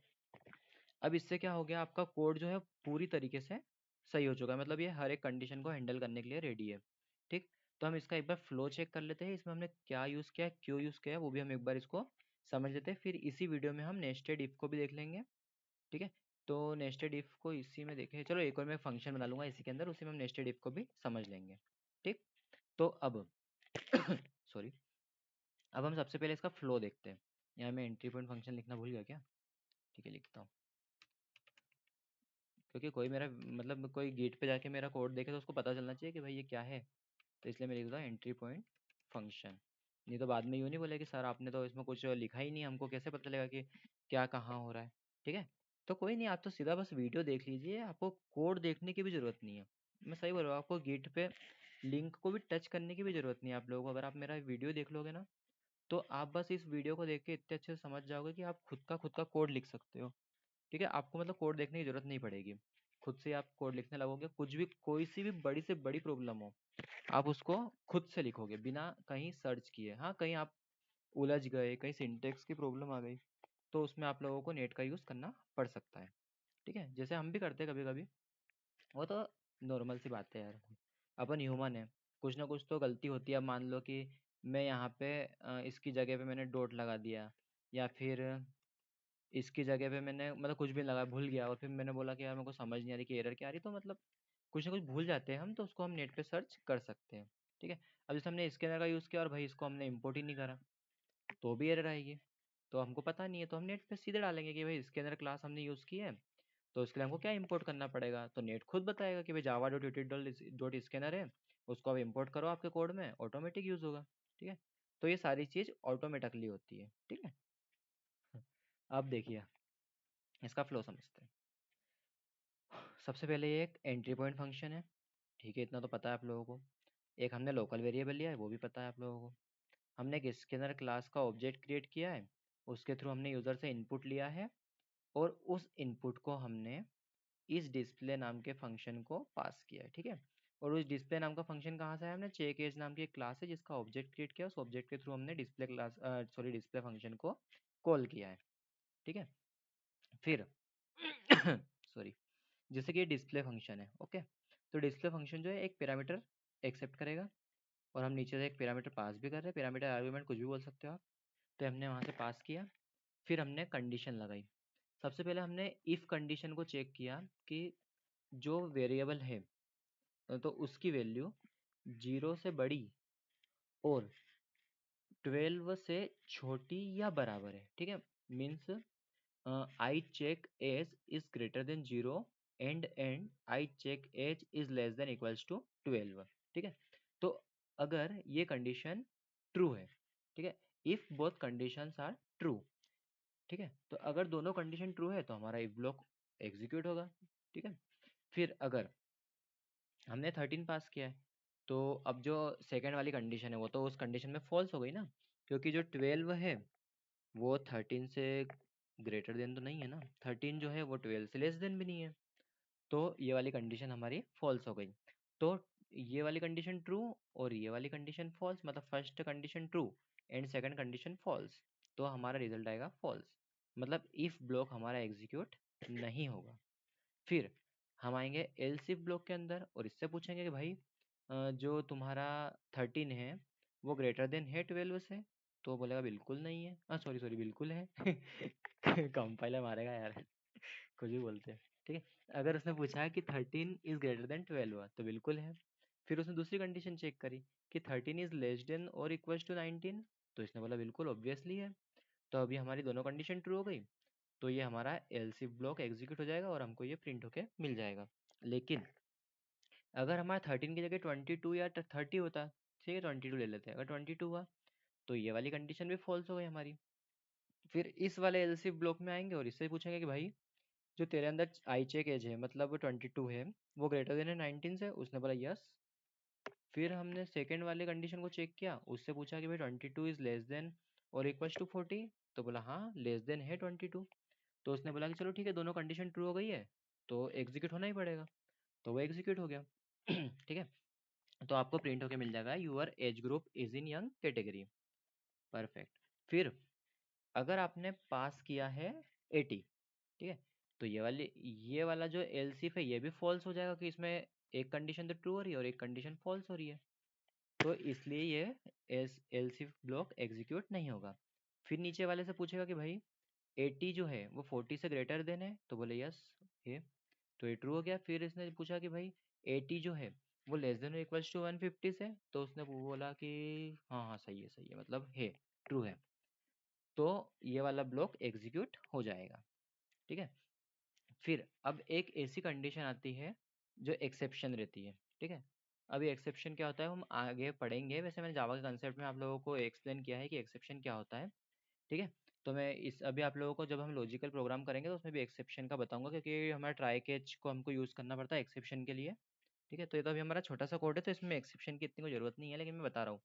अब इससे क्या हो गया, आपका कोड जो है पूरी तरीके से सही हो चुका है, मतलब ये हर एक कंडीशन को हैंडल करने के लिए रेडी है, ठीक। तो हम इसका एक बार फ्लो चेक कर लेते हैं, इसमें हमने क्या यूज़ किया है, क्यों यूज़ किया है, वो भी हम एक बार इसको समझ लेते हैं। फिर इसी वीडियो में हम नेस्टेड इफ को भी देख लेंगे, ठीक है। तो नेस्टेड इफ को इसी में देखें, चलो एक और मैं फंक्शन बना लूंगा इसी के अंदर, उसी में हम नेस्टेड इफ को भी समझ लेंगे, ठीक। तो अब सॉरी, अब हम सबसे पहले इसका फ्लो देखते हैं। यहाँ मैं एंट्री पॉइंट फंक्शन लिखना भूल गया क्या, ठीक है लिखता हूँ, क्योंकि कोई मेरा मतलब कोई गेट पे जाके मेरा कोड देखे तो उसको पता चलना चाहिए कि भाई ये क्या है, तो इसलिए मैं लिख दूँ एंट्री पॉइंट फंक्शन। नहीं तो बाद में यूँ नहीं बोले कि सर आपने तो इसमें कुछ लिखा ही नहीं, हमको कैसे पता चलेगा कि क्या कहाँ हो रहा है, ठीक है। तो कोई नहीं, आप तो सीधा बस वीडियो देख लीजिए, आपको कोड देखने की भी ज़रूरत नहीं है, मैं सही बोल रहा हूँ, आपको गेट पे लिंक को भी टच करने की भी ज़रूरत नहीं है आप लोगों को। अगर आप मेरा वीडियो देख लोगे ना, तो आप बस इस वीडियो को देख के इतने अच्छे से समझ जाओगे कि आप खुद का कोड लिख सकते हो, ठीक है। आपको मतलब कोड देखने की जरूरत नहीं पड़ेगी, खुद से आप कोड लिखने लगोगे, कुछ भी कोई सी भी बड़ी से बड़ी प्रॉब्लम हो, आप उसको खुद से लिखोगे बिना कहीं सर्च किए। हाँ, कहीं आप उलझ गए, कहीं सिंटेक्स की प्रॉब्लम आ गई, तो उसमें आप लोगों को नेट का यूज़ करना पड़ सकता है, ठीक है, जैसे हम भी करते हैं कभी कभी। वो तो नॉर्मल सी बात है यार, अपन ह्यूमन है, कुछ ना कुछ तो गलती होती है। अब मान लो कि मैं यहाँ पे इसकी जगह पे मैंने डॉट लगा दिया, या फिर इसकी जगह पे मैंने मतलब कुछ भी लगा भूल गया, और फिर मैंने बोला कि यार मेरे को समझ नहीं आ रही कि एरर क्या आ रही, तो मतलब कुछ ना कुछ भूल जाते हैं हम, तो उसको हम नेट पे सर्च कर सकते हैं, ठीक है। अब जैसे हमने स्कैनर का यूज़ किया और भाई इसको हमने इंपोर्ट ही नहीं करा, तो भी एरर आएगी। तो हमको पता नहीं है, तो हम नेट पे सीधे डालेंगे कि भाई स्कैनर क्लास हमने यूज़ की है, तो उसके लिए हमको क्या इंपोर्ट करना पड़ेगा, तो नेट खुद बताएगा कि भाई जावा डॉट यूटिल डॉट स्कैनर है, उसको आप इंपोर्ट करो आपके कोड में, ऑटोमेटिक यूज़ होगा, ठीक है। तो ये सारी चीज़ ऑटोमेटिकली होती है, ठीक है। अब देखिए इसका फ्लो समझते हैं। सबसे पहले ये एक एंट्री पॉइंट फंक्शन है, ठीक है, इतना तो पता है आप लोगों को। एक हमने लोकल वेरिएबल लिया है, वो भी पता है आप लोगों को। हमने एक स्कैनर क्लास का ऑब्जेक्ट क्रिएट किया है, उसके थ्रू हमने यूज़र से इनपुट लिया है, और उस इनपुट को हमने इस डिस्प्ले नाम के फंक्शन को पास किया है, ठीक है। और उस डिस्प्ले नाम का फंक्शन कहाँ से है, हमने चेक एज नाम की एक क्लास है जिसका ऑब्जेक्ट क्रिएट किया, उस ऑब्जेक्ट के थ्रू हमने डिस्प्ले क्लास डिस्प्ले फंक्शन को कॉल किया है, ठीक है। फिर सॉरी, जैसे कि ये डिस्प्ले फंक्शन है, ओके। तो डिस्प्ले फंक्शन जो है एक पैरामीटर एक्सेप्ट करेगा, और हम नीचे से एक पैरामीटर पास भी कर रहे हैं, पैरामीटर आर्गुमेंट कुछ भी बोल सकते हो आप। तो हमने वहाँ से पास किया, फिर हमने कंडीशन लगाई। सबसे पहले हमने इफ़ कंडीशन को चेक किया कि जो वेरिएबल है तो उसकी वैल्यू 0 से बड़ी और 12 से छोटी या बराबर है, ठीक है। Means I check age is greater than 0 and I check age is less than equals to 12, ठीक है। तो अगर ये कंडीशन ट्रू है, ठीक है, if both conditions are true. ठीक है, तो अगर दोनों कंडीशन ट्रू है तो हमारा इफ ब्लॉक एग्जीक्यूट होगा। ठीक है, फिर अगर हमने 13 पास किया है तो अब जो सेकंड वाली कंडीशन है वो तो उस कंडीशन में फॉल्स हो गई ना, क्योंकि जो 12 है वो 13 से ग्रेटर देन तो नहीं है ना, 13 जो है वो 12 से लेस देन भी नहीं है, तो ये वाली कंडीशन हमारी फॉल्स हो गई। तो ये वाली कंडीशन ट्रू और ये वाली कंडीशन फॉल्स, मतलब first condition true and second condition false, तो हमारा रिजल्ट आएगा फॉल्स, मतलब इफ ब्लॉक हमारा एग्जीक्यूट नहीं होगा। फिर हम आएंगे एल्स इफ ब्लॉक के अंदर और इससे पूछेंगे कि भाई जो तुम्हारा 13 है वो ग्रेटर देन है 12 से, तो बोलेगा बिल्कुल नहीं है, हाँ सॉरी सॉरी बिल्कुल है। कंपाइलर मारेगा यार, कुछ भी बोलते हैं। ठीक है, अगर उसने पूछा है कि 13 इज ग्रेटर देन 12 तो बिल्कुल है। फिर उसने दूसरी कंडीशन चेक करी कि 13 इज लेस देन और इक्वल टू 19, तो इसने बोला बिल्कुल ऑब्वियसली है। तो अभी हमारी दोनों कंडीशन ट्रू हो गई, तो ये हमारा एल्स इफ ब्लॉक एग्जीक्यूट हो जाएगा और हमको ये प्रिंट होके मिल जाएगा। लेकिन अगर हमारा 13 की जगह 22 या 30 होता, ठीक है 22 ले लेते हैं, अगर 22 हुआ तो ये वाली कंडीशन भी फॉल्स हो गई हमारी। फिर इस वाले एल्स इफ ब्लॉक में आएंगे और इससे पूछेंगे कि भाई जो तेरे अंदर आई चेक एज है मतलब 22 है वो ग्रेटर देन है 19 से, उसने बोला यस। फिर हमने सेकेंड वाले कंडीशन को चेक किया, उससे पूछा कि भाई 22 इज लेस देन और इक्वल टू 40, तो बोला हाँ लेस देन है 22। तो उसने बोला कि चलो ठीक है दोनों कंडीशन ट्रू हो गई है तो एग्जीक्यूट होना ही पड़ेगा, तो वो एग्जीक्यूट हो गया। ठीक है, तो आपको प्रिंट होके मिल जाएगा your as group is in young category. Perfect. फिर अगर आपने पास किया है 80, ठीक है, तो ये वाला जो एलसीफ है ये भी फॉल्स हो जाएगा कि इसमें एक कंडीशन तो ट्रू हो रही है और एक कंडीशन फॉल्स हो रही है, तो इसलिए ये एलसीफ ब्लॉक एग्जीक्यूट नहीं होगा। फिर नीचे वाले से पूछेगा कि भाई 80 जो है वो 40 से ग्रेटर देन है, तो बोले यस ये, तो ये ट्रू हो गया। फिर इसने पूछा कि भाई 80 जो है वो लेस देन इक्वल्स टू 150 से, तो उसने बोला कि हाँ हाँ सही है मतलब है, ट्रू है, तो ये वाला ब्लॉक एग्जीक्यूट हो जाएगा। ठीक है, फिर अब एक ऐसी कंडीशन आती है जो एक्सेप्शन रहती है। ठीक है, अभी एक्सेप्शन क्या होता है हम आगे पढ़ेंगे, वैसे मैंने जावा के कंसेप्ट में आप लोगों को एक्सप्लेन किया है कि एक्सेप्शन क्या होता है। ठीक है, तो मैं इस अभी आप लोगों को जब हम लॉजिकल प्रोग्राम करेंगे तो उसमें भी एक्सेप्शन का बताऊंगा, क्योंकि हमारा ट्राई कैच को हमको यूज़ करना पड़ता है एक्सेप्शन के लिए। ठीक है, तो ये तो अभी हमारा छोटा सा कोड है तो इसमें एक्सेप्शन की इतनी कोई ज़रूरत नहीं है, लेकिन मैं बता रहा हूँ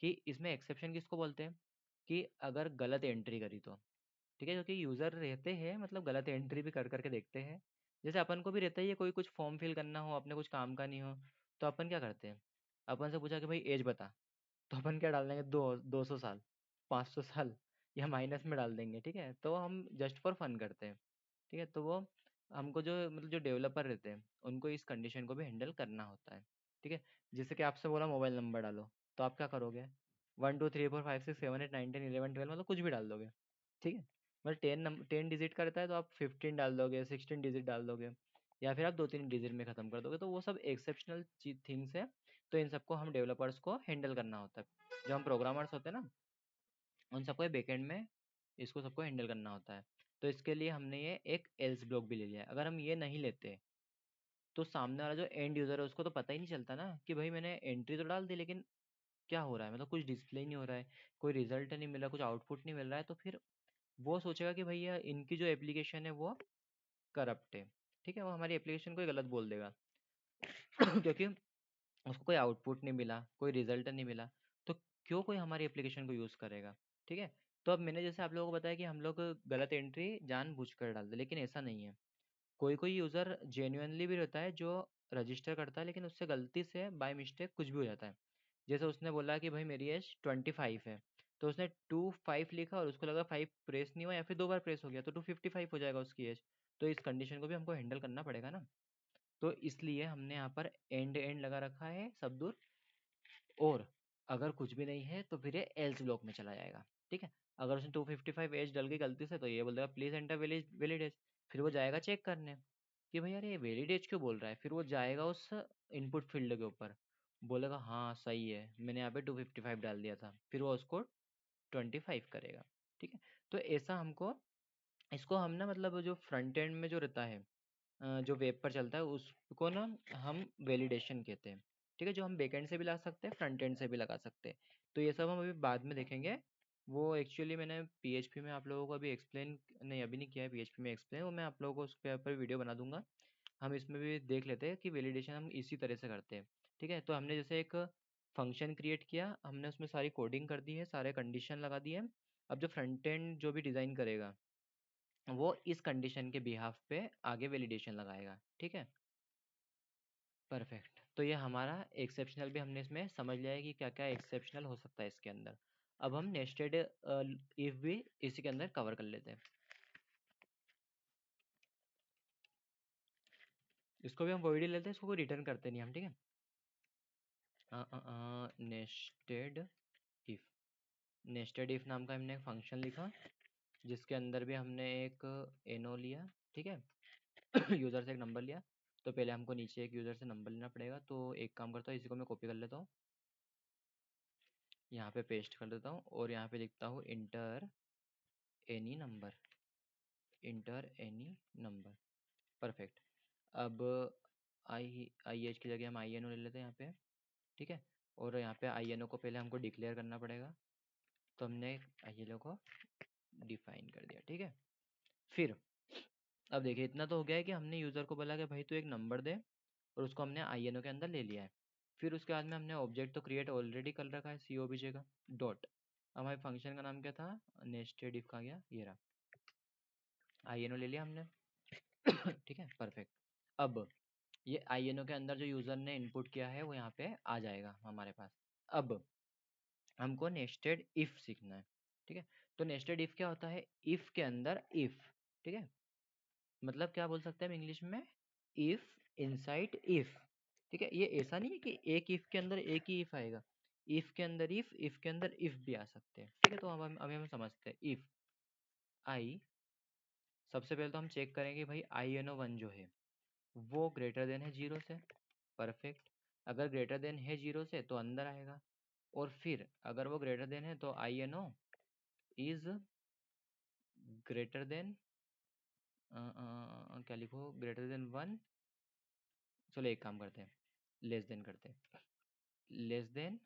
कि इसमें एक्सेप्शन किसको बोलते हैं, कि अगर गलत एंट्री करी तो। ठीक है, क्योंकि यूज़र रहते हैं मतलब गलत एंट्री भी कर करके देखते हैं, जैसे अपन को भी रहता ही है, कोई कुछ फॉर्म फिल करना हो अपने कुछ काम का नहीं हो तो अपन क्या करते हैं, अपन से पूछा कि भाई एज बता, तो अपन क्या डाल देंगे 200 साल, 500 साल, या माइनस में डाल देंगे। ठीक है, तो हम जस्ट फॉर फन करते हैं। ठीक है, तो वो हमको जो मतलब जो डेवलपर रहते हैं उनको इस कंडीशन को भी हैंडल करना होता है। ठीक है, जैसे कि आपसे बोला मोबाइल नंबर डालो, तो आप क्या करोगे, 1 2 3 4 5 6 7 8 9 10 11 12 मतलब कुछ भी डाल दोगे। ठीक है, मतलब 10 डिजिट का रहता है तो आप 15 डाल दोगे, 16 डिजिट डाल दोगे, या फिर आप 2 3 डिजिट में ख़त्म कर दोगे, तो वो सब एक्सेप्शनल थिंग्स है। तो इन सबको हम डेवलपर्स को हैंडल करना होता है, जो हम प्रोग्रामर्स होते हैं ना उन सबको बैकएंड में इसको सबको हैंडल करना होता है। तो इसके लिए हमने ये एक एल्स ब्लॉक भी ले लिया है, अगर हम ये नहीं लेते तो सामने वाला जो एंड यूज़र है उसको तो पता ही नहीं चलता ना कि भाई मैंने एंट्री तो डाल दी लेकिन क्या हो रहा है, मतलब कुछ डिस्प्ले नहीं हो रहा है, कोई रिजल्ट नहीं मिल रहा, कुछ आउटपुट नहीं मिल रहा है, तो फिर वो सोचेगा कि भैया इनकी जो एप्लीकेशन है वो करप्ट है। ठीक है, वो हमारी एप्लीकेशन को ही गलत बोल देगा। क्योंकि उसको कोई आउटपुट नहीं मिला, कोई रिजल्ट नहीं मिला, तो क्यों कोई हमारी एप्लीकेशन को यूज़ करेगा। ठीक है, तो अब मैंने जैसे आप लोगों को बताया कि हम लोग गलत एंट्री जानबूझकर डालते, लेकिन ऐसा नहीं है, कोई कोई यूज़र जेन्युइनली भी रहता है जो रजिस्टर करता है लेकिन उससे गलती से बाय मिस्टेक कुछ भी हो जाता है। जैसे उसने बोला कि भाई मेरी एज 25 है, तो उसने 25 लिखा और उसको लगा 5 प्रेस नहीं हुआ या फिर 2 बार प्रेस हो गया, तो 255 हो जाएगा उसकी एज। तो इस कंडीशन को भी हमको हैंडल करना पड़ेगा ना, तो इसलिए हमने यहाँ पर एंड एंड लगा रखा है सब दूर, और अगर कुछ भी नहीं है तो फिर ये एल्स ब्लॉक में चला जाएगा। ठीक है, अगर उसने 255 एज डल गई गलती से तो ये बोल देगा प्लीज एंटर वैलिड एज, फिर वो जाएगा चेक करने कि भाई यार ये वैलिड एज क्यों बोल रहा है, फिर वो जाएगा उस इनपुट फील्ड के ऊपर, बोलेगा हाँ सही है मैंने यहाँ पे 255 डाल दिया था, फिर वो उसको 25 करेगा। ठीक है, तो ऐसा हमको इसको हम ना मतलब जो फ्रंट एंड में जो रहता है जो वेब पर चलता है उसको ना हम वैलिडेशन कहते हैं। ठीक है, जो हम बैकएंड से भी ला सकते हैं फ्रंट एंड से भी लगा सकते हैं, तो ये सब हम अभी बाद में देखेंगे वो एक्चुअली मैंने पीएचपी में आप लोगों को अभी एक्सप्लेन नहीं, अभी नहीं किया है पीएचपी में एक्सप्लेन, वो मैं आप लोगों को उस पर वीडियो बना दूंगा। हम इसमें भी देख लेते हैं कि वैलिडेशन हम इसी तरह से करते हैं। ठीक है, तो हमने जैसे एक फंक्शन क्रिएट किया, हमने उसमें सारी कोडिंग कर दी है, सारे कंडीशन लगा दिए। अब जो फ्रंट एंड जो भी डिज़ाइन करेगा वो इस कंडीशन के बिहाफ पे आगे वैलिडेशन लगाएगा। ठीक है, परफेक्ट। तो ये हमारा एक्सेप्शनल भी हमने इसमें समझ लिया है कि क्या क्या एक्सेप्शनल हो सकता है इसके अंदर। अब हम नेस्टेड इफ भी इसी के अंदर कवर कर लेते हैं। इसको भी हम वॉइड ही लेते हैं, इसको कोई रिटर्न करते नहीं हम। ठीक है, नेस्टेड इफ, नेस्टेड इफ नाम का हमने एक फंक्शन लिखा जिसके अंदर भी हमने एक एनो लिया। ठीक है, यूज़र से एक नंबर लिया। तो पहले हमको नीचे एक यूज़र से नंबर लेना पड़ेगा, तो एक काम करता हूँ, इसी को मैं कॉपी कर लेता हूँ, यहाँ पे पेस्ट कर देता हूँ और यहाँ पे लिखता हूँ inter any number, inter any number. Perfect. अब आई एच की जगह हम आई एन ओ ले लेते हैं यहाँ पे। ठीक है, और यहाँ पे आई एन ओ को पहले हमको डिक्लेयर करना पड़ेगा, तो हमने आई एन ओ को डिफाइन कर दिया। ठीक है, फिर अब देखिए इतना तो हो गया है कि हमने यूज़र को बोला कि भाई तू एक नंबर दे, और उसको हमने आई एन ओ के अंदर ले लिया है। फिर उसके बाद में हमने ऑब्जेक्ट तो क्रिएट ऑलरेडी कर रखा है सी ओ बी जे का डॉट। अब हमारे फंक्शन का नाम क्या था, नेस्टेड इफ का गया, ये रहा, आई एन ओ ले लिया हमने। ठीक है, परफेक्ट। अब ये आई एन ओ के अंदर जो यूज़र ने इनपुट किया है वो यहाँ पे आ जाएगा हमारे पास। अब हमको नेस्टेड इफ सीखना है। ठीक है, तो नेस्टेड इफ क्या होता है, इफ के अंदर इफ। ठीक है, मतलब क्या बोल सकते हैं हम इंग्लिश में, इफ इनसाइड इफ। ठीक है, ये ऐसा नहीं है कि एक इफ के अंदर एक ही इफ आएगा, इफ के अंदर इफ के अंदर इफ भी आ सकते हैं। ठीक है, तो अब हम समझते हैं इफ आई, सबसे पहले तो हम चेक करेंगे भाई आई एन ओ वन जो है वो ग्रेटर देन है जीरो से। परफेक्ट, अगर ग्रेटर देन है जीरो से तो अंदर आएगा, और फिर अगर वो ग्रेटर देन है तो I N O is greater than, क्या लिखो, ग्रेटर देन वन। चलो एक काम करते हैं, लेस देन करते हैं, less than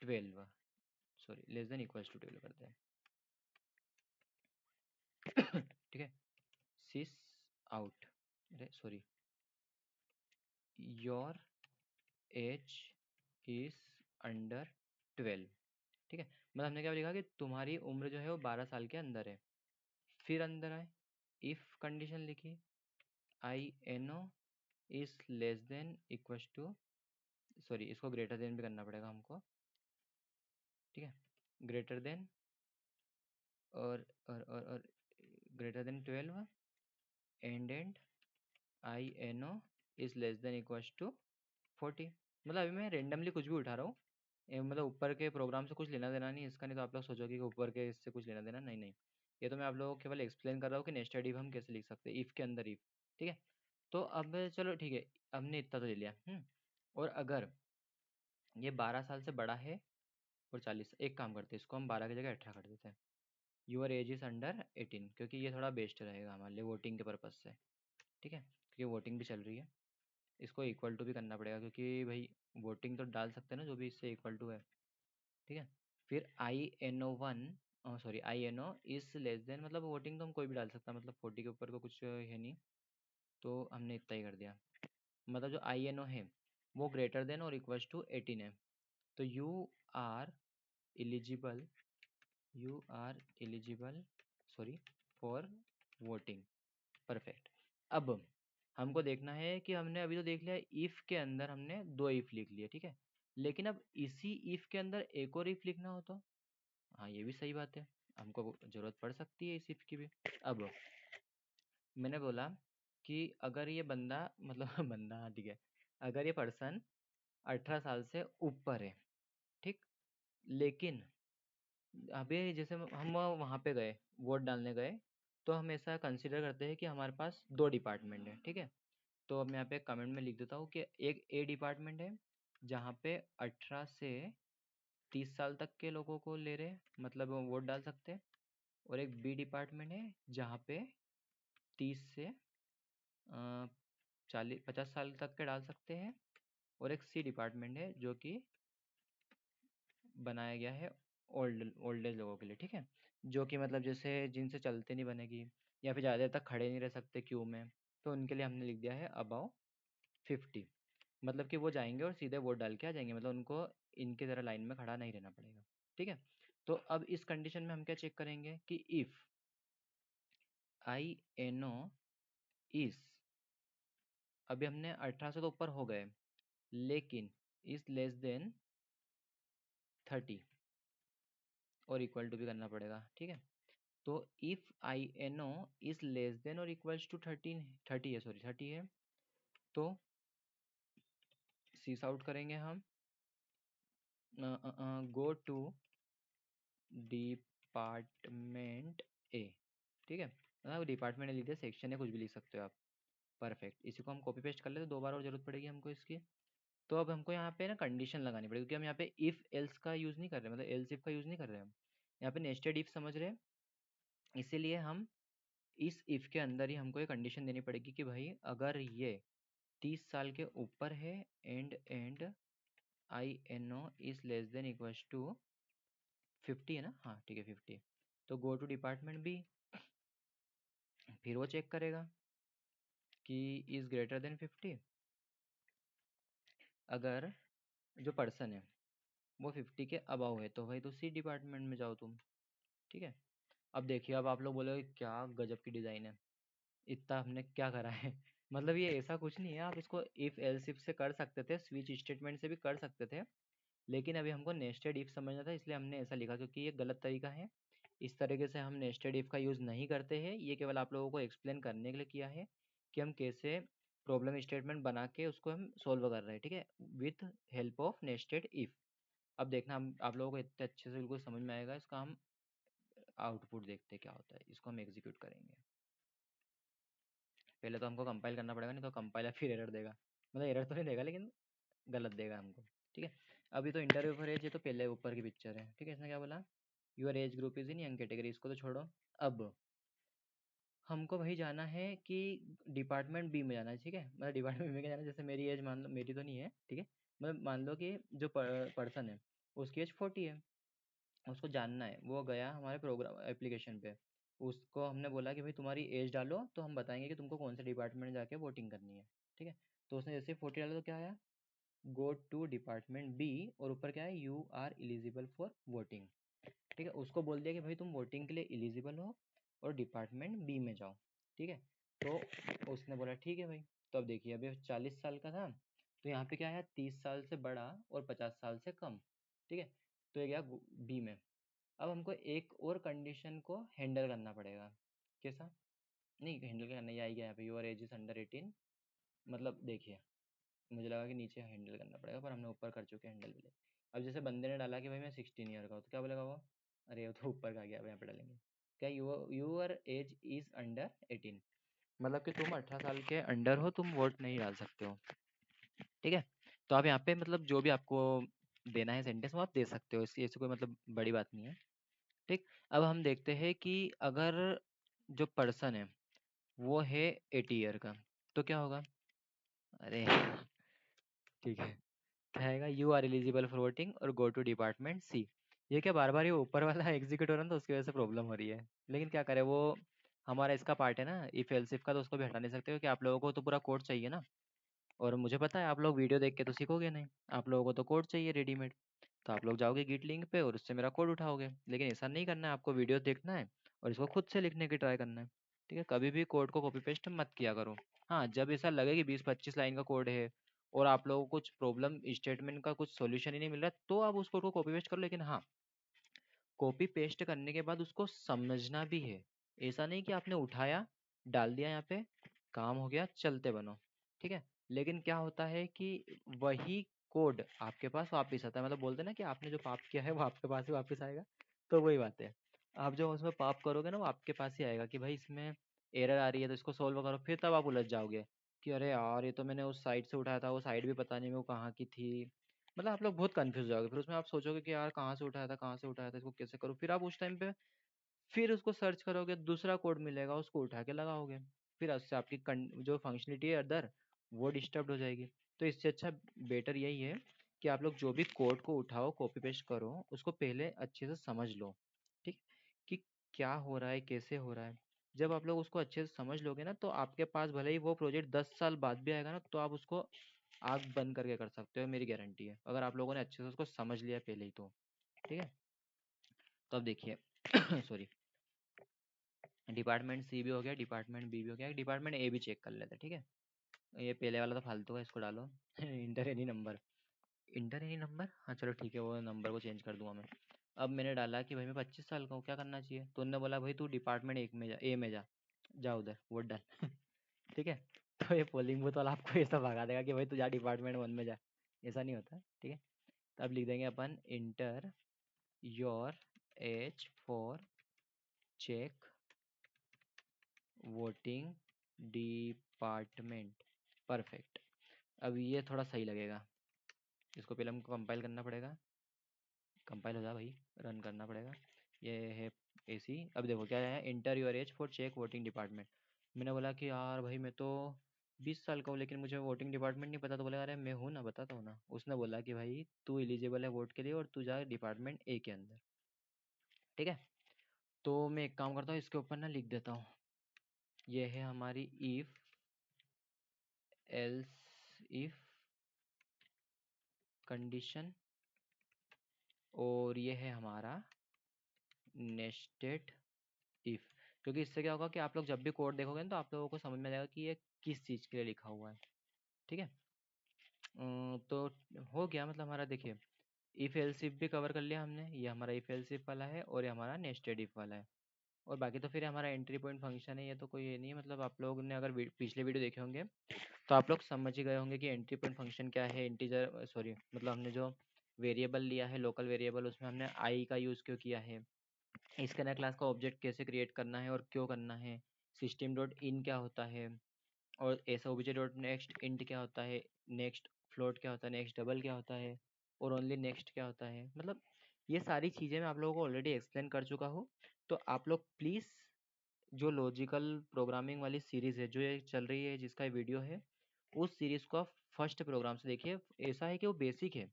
12, sorry less than equals to 12 करते हैं। ठीक है, सिस आउट, अरे sorry, your age is under 12। ठीक है, मतलब हमने क्या लिखा कि तुम्हारी उम्र जो है वो 12 साल के अंदर है। फिर अंदर आए, इफ कंडीशन लिखी, I N O is less than equals to, sorry इसको ग्रेटर देन भी करना पड़ेगा हमको। ठीक है, ग्रेटर देन और greater than 12 and I N O is less than equals to 40। मतलब अभी मैं रेंडमली कुछ भी उठा रहा हूँ, मतलब ऊपर के प्रोग्राम से कुछ लेना देना नहीं इसका, नहीं तो आप लोग सोचोगे कि ऊपर के इससे कुछ लेना देना, नहीं नहीं, ये तो मैं आप लोगों को केवल एक्सप्लेन कर रहा हूँ कि नेस्टेड इफ हम कैसे लिख सकते हैं, इफ़ के अंदर इफ़। ठीक है, तो अब चलो ठीक है, हमने इतना तो ले लिया। और अगर ये 12 साल से बड़ा है और 40, एक काम करते हैं, इसको हम 12 की जगह 18 कर देते हैं, यूअर एज इज़ अंडर 18, क्योंकि ये थोड़ा बेस्ट रहेगा हमारे लिए वोटिंग के पर्पज़ से। ठीक है, क्योंकि वोटिंग भी चल रही है, इसको इक्वल टू भी करना पड़ेगा क्योंकि भाई वोटिंग तो डाल सकते हैं ना जो भी इससे इक्वल टू है। ठीक है, फिर I N O one, sorry I N O is less than, मतलब वोटिंग तो हम कोई भी डाल सकता है, मतलब 40 के ऊपर को कुछ है नहीं, तो हमने इतना ही कर दिया। मतलब जो आई एन ओ है वो ग्रेटर देन और इक्वल्स टू 18 है, तो are eligible you are eligible sorry for voting. Perfect. अब हमको देखना है कि हमने अभी तो देख लिया इफ के अंदर हमने दो इफ लिख लिए। ठीक है, लेकिन अब इसी इफ के अंदर एक और इफ लिखना हो तो, हाँ ये भी सही बात है, हमको जरूरत पड़ सकती है इस इफ की भी। अब मैंने बोला कि अगर ये बंदा मतलब बंदा, हाँ ठीक है, अगर ये पर्सन 18 साल से ऊपर है, ठीक, लेकिन अभी जैसे हम वहाँ पे गए, वोट डालने गए, तो हम ऐसा कंसिडर करते हैं कि हमारे पास दो डिपार्टमेंट है। ठीक है, तो अब मैं यहाँ पे कमेंट में लिख देता हूँ कि एक ए डिपार्टमेंट है जहाँ पे 18 से 30 साल तक के लोगों को ले रहे हैं, मतलब वो वोट डाल सकते हैं, और एक बी डिपार्टमेंट है जहाँ पे 30 से 50 साल तक के डाल सकते हैं, और एक सी डिपार्टमेंट है जो कि बनाया गया है ओल्ड एज लोगों के लिए, ठीक है, जो कि मतलब जैसे जिनसे चलते नहीं बनेगी या फिर ज़्यादा देर तक खड़े नहीं रह सकते क्यू में, तो उनके लिए हमने लिख दिया है अबाउ 50। मतलब कि वो जाएंगे और सीधे वोट डाल के आ जाएंगे, मतलब उनको इनकी तरह लाइन में खड़ा नहीं रहना पड़ेगा, ठीक है। तो अब इस कंडीशन में हम क्या चेक करेंगे कि if I N O is, अभी हमने 18 से तो ऊपर हो गए, लेकिन इज लेस देन 30 और इक्वल टू भी करना पड़ेगा, ठीक है। तो if I N O is less than और इक्वल्स टू 30 है, सॉरी 30 है, तो सीस आउट करेंगे हम, गो टू डिपार्टमेंट ए, ठीक है। मतलब डिपार्टमेंट लिख दिया, सेक्शन है, कुछ भी लिख सकते हो आप। परफेक्ट, इसी को हम कॉपी पेस्ट कर लेते, 2 बार और जरूरत पड़ेगी हमको इसकी। तो अब हमको यहाँ पे ना कंडीशन लगानी पड़ेगी, क्योंकि हम यहाँ पे इफ एल्स का यूज़ नहीं कर रहे, मतलब एल्स इफ का यूज़ नहीं कर रहे हम, यहाँ पे नेस्टेड इफ समझ रहे हैं। इसीलिए हम इस इफ के अंदर ही हमको ये कंडीशन देनी पड़ेगी कि भाई अगर ये 30 साल के ऊपर है and I N O is less than equals to 50 है ना, हाँ ठीक है 50, तो गो टू डिपार्टमेंट बी, फिर वो चेक करेगा कि इज ग्रेटर देन 50। अगर जो पर्सन है वो 50 के अबाव है, तो भाई तो सी डिपार्टमेंट में जाओ तुम, ठीक है। अब देखिए, अब आप लोग बोलोगे क्या गजब की डिज़ाइन है, इतना हमने क्या करा है मतलब ये ऐसा कुछ नहीं है, आप इसको इफ़ एल्स इफ से कर सकते थे, स्विच स्टेटमेंट से भी कर सकते थे, लेकिन अभी हमको नेस्टेड इफ समझना था, इसलिए हमने ऐसा लिखा, क्योंकि ये गलत तरीका है। इस तरीके से हम नेस्टेड इफ का यूज़ नहीं करते हैं, ये केवल आप लोगों को एक्सप्लेन करने के लिए किया है कि हम कैसे प्रॉब्लम स्टेटमेंट बना के उसको हम सोल्व कर रहे हैं, ठीक है, with help of nested if. अब देखना, हम आप लोगों को इतने अच्छे से बिल्कुल समझ में आएगा, इसका हम आउटपुट देखते हैं क्या होता है, इसको हम एग्जीक्यूट करेंगे। पहले तो हमको कंपाइल करना पड़ेगा, नहीं तो कंपाइलर फिर एरर देगा, मतलब एरर तो नहीं देगा लेकिन गलत देगा हमको, ठीक है। अभी तो इंटरव्यू फॉर एज, ये तो पहले ऊपर की पिक्चर है, ठीक है। इसने क्या बोला, your age group is in young category, इसको तो छोड़ो। अब हमको भाई जाना है कि डिपार्टमेंट बी में जाना है, ठीक है, मतलब डिपार्टमेंट बी में क्या जाना है, जैसे मेरी एज मान लो, मेरी तो नहीं है, ठीक है, मतलब मान लो कि जो पर्सन है उसकी एज 40 है, उसको जानना है, वो गया हमारे प्रोग्राम एप्लीकेशन पे, उसको हमने बोला कि भाई तुम्हारी एज डालो, तो हम बताएंगे कि तुमको कौन से डिपार्टमेंट में जाके वोटिंग करनी है, ठीक है। तो उसने जैसे 40 डाला तो क्या आया, गो टू डिपार्टमेंट बी, और ऊपर क्या है, you are eligible for voting, ठीक है। उसको बोल दिया कि भाई तुम वोटिंग के लिए एलिजिबल हो और डिपार्टमेंट बी में जाओ, ठीक है। तो उसने बोला ठीक है भाई। तो अब देखिए, अभी 40 साल का था, तो यहाँ पे क्या है, 30 साल से बड़ा और 50 साल से कम, ठीक है। तो ये गया बी में। अब हमको एक और कंडीशन को हैंडल करना पड़ेगा, कैसा, नहीं हैंडल करना, ये आएगा यहाँ पे, योर एज इज अंडर 18, मतलब देखिए, मुझे लगा कि नीचे हैंडल करना पड़ेगा, पर हमने ऊपर कर चुके हैंडल भी। अब जैसे बंदे ने डाला कि भाई मैं 16 ईयर का हूँ, तो क्या बोलेगा वो, अरे वो तो ऊपर का गया, अब यहाँ पे डालेंगे क्या, यूर एज इज अंडर 18, मतलब कि तुम 18 साल के अंडर हो, तुम वोट नहीं डाल सकते हो, ठीक है। तो आप यहाँ पे मतलब जो भी आपको देना है सेंटेंस, वो आप दे सकते हो, इसकी ऐसी कोई मतलब बड़ी बात नहीं है, ठीक। अब हम देखते हैं कि अगर जो पर्सन है वो है 80 ईयर का, तो क्या होगा, अरे ठीक है, क्या आएगा, you are eligible for voting और गो टू डिपार्टमेंट सी। ये क्या बार बार ये ऊपर वाला एग्जीक्यूट हो रहा है ना, तो उसकी वजह से प्रॉब्लम हो रही है, लेकिन क्या करें, वो हमारा इसका पार्ट है ना, इफ एल्स इफ का, तो उसको भी हटा नहीं सकते, क्योंकि आप लोगों को तो पूरा कोड चाहिए ना, और मुझे पता है आप लोग वीडियो देख के तो सीखोगे नहीं, आप लोगों को तो कोड चाहिए रेडीमेड, तो आप लोग जाओगे गिट लिंक पे और उससे मेरा कोड उठाओगे, लेकिन ऐसा नहीं करना है, आपको वीडियो देखना है और इसको खुद से लिखने की ट्राई करना है, ठीक है। कभी भी कोड को कॉपी पेस्ट मत किया करो। हाँ, जब ऐसा लगे कि 20-25 लाइन का कोड है और आप लोगों को कुछ प्रॉब्लम स्टेटमेंट का कुछ सॉल्यूशन ही नहीं मिल रहा, तो आप उस कोड को कॉपी पेस्ट करो, लेकिन हाँ, कॉपी पेस्ट करने के बाद उसको समझना भी है। ऐसा नहीं कि आपने उठाया, डाल दिया यहाँ पे, काम हो गया, चलते बनो, ठीक है। लेकिन क्या होता है कि वही कोड आपके पास वापस आता है, मतलब बोलते हैं ना कि आपने जो पाप किया है वो आपके पास ही वापस आएगा, तो वही बात है। आप जो उसमें पाप करोगे ना, वो आपके पास ही आएगा कि भाई इसमें एरर आ रही है, तो इसको सोल्व करो, फिर तब आप उलझ जाओगे कि अरे यार ये तो मैंने उस साइड से उठाया था, वो साइड भी पता नहीं वो कहाँ की थी, मतलब आप लोग बहुत कंफ्यूज हो जाओगे, फिर उसमें आप सोचोगे कि यार कहाँ से उठाया था, कहाँ से उठाया था, इसको कैसे करूँ, फिर आप उस टाइम पे फिर उसको सर्च करोगे, दूसरा कोड मिलेगा, उसको उठा के लगाओगे, फिर उससे आपकी जो फंक्शनलिटी है अदर, वो डिस्टर्ब हो जाएगी। तो इससे अच्छा बेटर यही है कि आप लोग जो भी कोड को उठाओ, कॉपी पेस्ट करो, उसको पहले अच्छे से समझ लो, ठीक, कि क्या हो रहा है, कैसे हो रहा है। जब आप लोग उसको अच्छे से समझ लोगे ना, तो आपके पास भले ही वो प्रोजेक्ट 10 साल बाद भी आएगा ना, तो आप उसको आग बंद करके कर सकते हो, मेरी गारंटी है, अगर आप लोगों ने अच्छे से उसको समझ लिया पहले ही तो। ठीक है, तो अब देखिए सॉरी, डिपार्टमेंट सी भी हो गया, डिपार्टमेंट बी भी हो गया, डिपार्टमेंट ए भी चेक कर लेते हैं। ठीक है, ये पहले वाला तो फालतू का, इसको डालो inter any number, inter any number, हाँ चलो ठीक है, वो नंबर को चेंज कर दूंगा मैं। अब मैंने डाला कि भाई मैं 25 साल का हूँ, क्या करना चाहिए, तो उन्होंने बोला भाई तू डिपार्टमेंट एक में जा, ए में जा, जा उधर वोट डाल ठीक है, तो ये पोलिंग बूथ वाला आपको ऐसा भगा देगा कि भाई तू जा डिपार्टमेंट 1 में जा, ऐसा नहीं होता। ठीक है, तो अब लिख देंगे अपन enter your age for check voting department, perfect. अब ये थोड़ा सही लगेगा, इसको पहले हमको कंपाइल करना पड़ेगा, कंपाइल हो जा भाई, रन करना पड़ेगा। ये है एसी। अब देखो क्या है, enter your age for check voting department. मैंने बोला कि यार भाई मैं तो 20 साल का हूँ, लेकिन मुझे वोटिंग डिपार्टमेंट नहीं पता, तो बोला अरे मैं हूँ ना, बताता हूँ ना। उसने बोला कि भाई तू एलिजिबल है वोट के लिए, और तू जा डिपार्टमेंट ए के अंदर। ठीक है, तो मैं एक काम करता हूँ, इसके ऊपर ना लिख देता हूँ, ये है हमारी इफ एल्स इफ कंडीशन, और ये है हमारा नेस्टेड इफ। क्योंकि इससे क्या होगा कि आप लोग जब भी कोड देखोगे ना, तो आप लोगों को समझ में आ जाएगा कि ये किस चीज़ के लिए लिखा हुआ है। ठीक है, तो हो गया, मतलब हमारा देखिए, इफ एल्स इफ भी कवर कर लिया हमने, ये हमारा इफ एल्स इफ वाला है, और ये हमारा नेस्टेड इफ वाला है। और बाकी तो फिर हमारा एंट्री पॉइंट फंक्शन है, ये तो कोई ये नहीं है, मतलब आप लोगों ने अगर पिछले वीडियो देखे होंगे तो आप लोग समझ ही गए होंगे कि एंट्री पॉइंट फंक्शन क्या है। इंटीजर सॉरी, मतलब हमने जो वेरिएबल लिया है, लोकल वेरिएबल, उसमें हमने आई का यूज़ क्यों किया है, इसके अंदर क्लास का ऑब्जेक्ट कैसे क्रिएट करना है और क्यों करना है, सिस्टम डॉट इन क्या होता है, और ऐसा ओबीजे डॉट नेक्स्ट इंट क्या होता है, नेक्स्ट फ्लोट क्या होता है, नेक्स्ट डबल क्या होता है, और ओनली नेक्स्ट क्या होता है। मतलब ये सारी चीज़ें मैं आप लोगों को ऑलरेडी एक्सप्लेन कर चुका हूँ। तो आप लोग प्लीज़ जो लॉजिकल प्रोग्रामिंग वाली सीरीज़ है जो ये चल रही है, जिसका वीडियो है, उस सीरीज़ को आप फर्स्ट प्रोग्राम से देखिए। ऐसा है कि वो बेसिक है,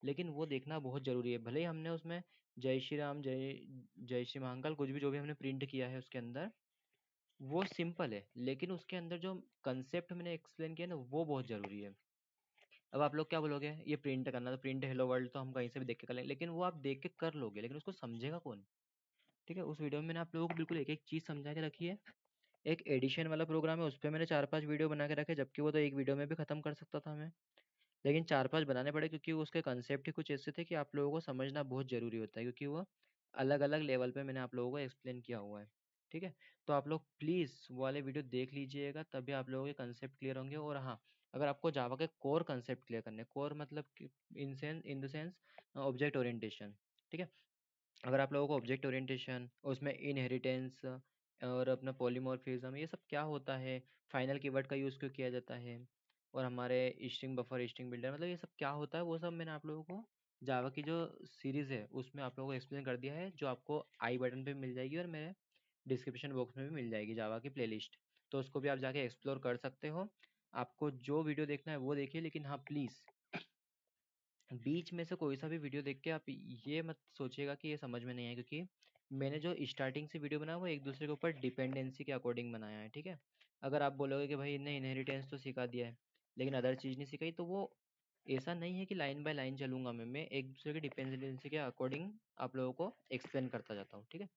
लेकिन वो देखना बहुत ज़रूरी है। भले ही हमने उसमें जय श्री राम, जय जय श्री महाकाल, कुछ भी जो भी हमने प्रिंट किया है उसके अंदर, वो सिंपल है, लेकिन उसके अंदर जो कंसेप्ट मैंने एक्सप्लेन किया ना, वो बहुत ज़रूरी है। अब आप लोग क्या बोलोगे, ये प्रिंट करना, तो प्रिंट हेलो वर्ल्ड तो हम कहीं से भी देख के कर लेंगे, लेकिन वो आप देख के कर लोगे, लेकिन उसको समझेगा कौन। ठीक है, उस वीडियो में मैंने आप लोगों को बिल्कुल एक एक चीज़ समझा के रखी है। एक एडिशन वाला प्रोग्राम है, उस पर मैंने 4-5 वीडियो बना के रखे, जबकि वो तो एक वीडियो में भी ख़त्म कर सकता था मैं, लेकिन 4-5 बनाने पड़े, क्योंकि उसके कंसेप्ट ही कुछ ऐसे थे कि आप लोगों को समझना बहुत ज़रूरी होता है, क्योंकि वो अलग-अलग लेवल पे मैंने आप लोगों को एक्सप्लेन किया हुआ है। ठीक है? तो आप लोग प्लीज़ वो वाले वीडियो देख लीजिएगा, तभी आप लोगों के कंसेप्ट क्लियर होंगे। और हाँ, अगर आपको जावा के कोर कंसेप्ट क्लियर करने हैं, कोर मतलब कि in the sense object orientation, ठीक है? अगर आप लोगों को ऑब्जेक्ट ओरिएंटेशन, उसमें इनहेरिटेंस और अपना पॉलीमॉर्फिज्म, ये सब क्या होता है, फाइनल कीवर्ड का यूज़ क्यों किया जाता है, और हमारे स्ट्रिंग बफर, स्ट्रिंग बिल्डर, मतलब ये सब क्या होता है, वो सब मैंने आप लोगों को जावा की जो सीरीज़ है उसमें आप लोगों को एक्सप्लेन कर दिया है, जो आपको आई बटन पे मिल जाएगी, और मेरे डिस्क्रिप्शन बॉक्स में भी मिल जाएगी जावा की प्लेलिस्ट। तो उसको भी आप जाके एक्सप्लोर कर सकते हो। आपको जो वीडियो देखना है वो देखिए, लेकिन हाँ प्लीज़ बीच में से कोई सा भी वीडियो देख के आप ये मत सोचिएगा कि ये समझ में नहीं आया, क्योंकि मैंने जो स्टार्टिंग से वीडियो बनाया वो एक दूसरे के ऊपर डिपेंडेंसी के अकॉर्डिंग बनाया है। ठीक है, अगर आप बोलोगे कि भाई इन्हें इनहेरिटेंस तो सिखा दिया है, लेकिन अदर चीज़ नहीं सिखाई, तो वो ऐसा नहीं है कि लाइन बाय लाइन चलूंगा मैं एक दूसरे की डिपेंडेंसी के अकॉर्डिंग आप लोगों को एक्सप्लेन करता जाता हूँ। ठीक है,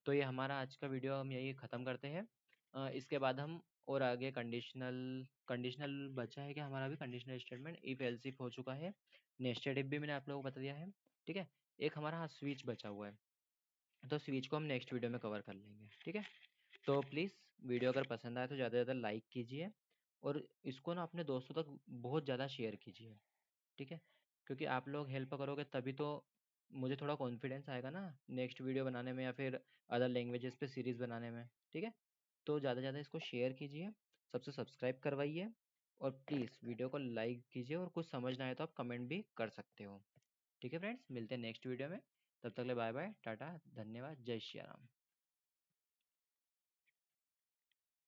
तो ये हमारा आज का वीडियो हम यही ख़त्म करते हैं। इसके बाद हम और आगे कंडीशनल कंडीशनल बचा है, कि हमारा भी conditional statement if else if हो चुका है, नेस्टेड इफ भी मैंने आप लोगों को बता दिया है। ठीक है, एक हमारा हाँ स्विच बचा हुआ है, तो स्विच को हम नेक्स्ट वीडियो में कवर कर लेंगे। ठीक है, तो प्लीज़ वीडियो अगर पसंद आए तो ज़्यादा से ज़्यादा लाइक कीजिए, और इसको ना अपने दोस्तों तक बहुत ज़्यादा शेयर कीजिए। ठीक है, क्योंकि आप लोग हेल्प करोगे तभी तो मुझे थोड़ा कॉन्फिडेंस आएगा ना नेक्स्ट वीडियो बनाने में, या फिर अदर लैंग्वेजेस पे सीरीज़ बनाने में। ठीक है, तो ज़्यादा से ज़्यादा इसको शेयर कीजिए, सबसे सब्सक्राइब करवाइए, और प्लीज़ वीडियो को लाइक कीजिए, और कुछ समझ ना आए तो आप कमेंट भी कर सकते हो। ठीक है फ्रेंड्स, मिलते हैं नेक्स्ट वीडियो में, तब तक के लिए बाय बाय, टाटा, धन्यवाद, जय श्री राम।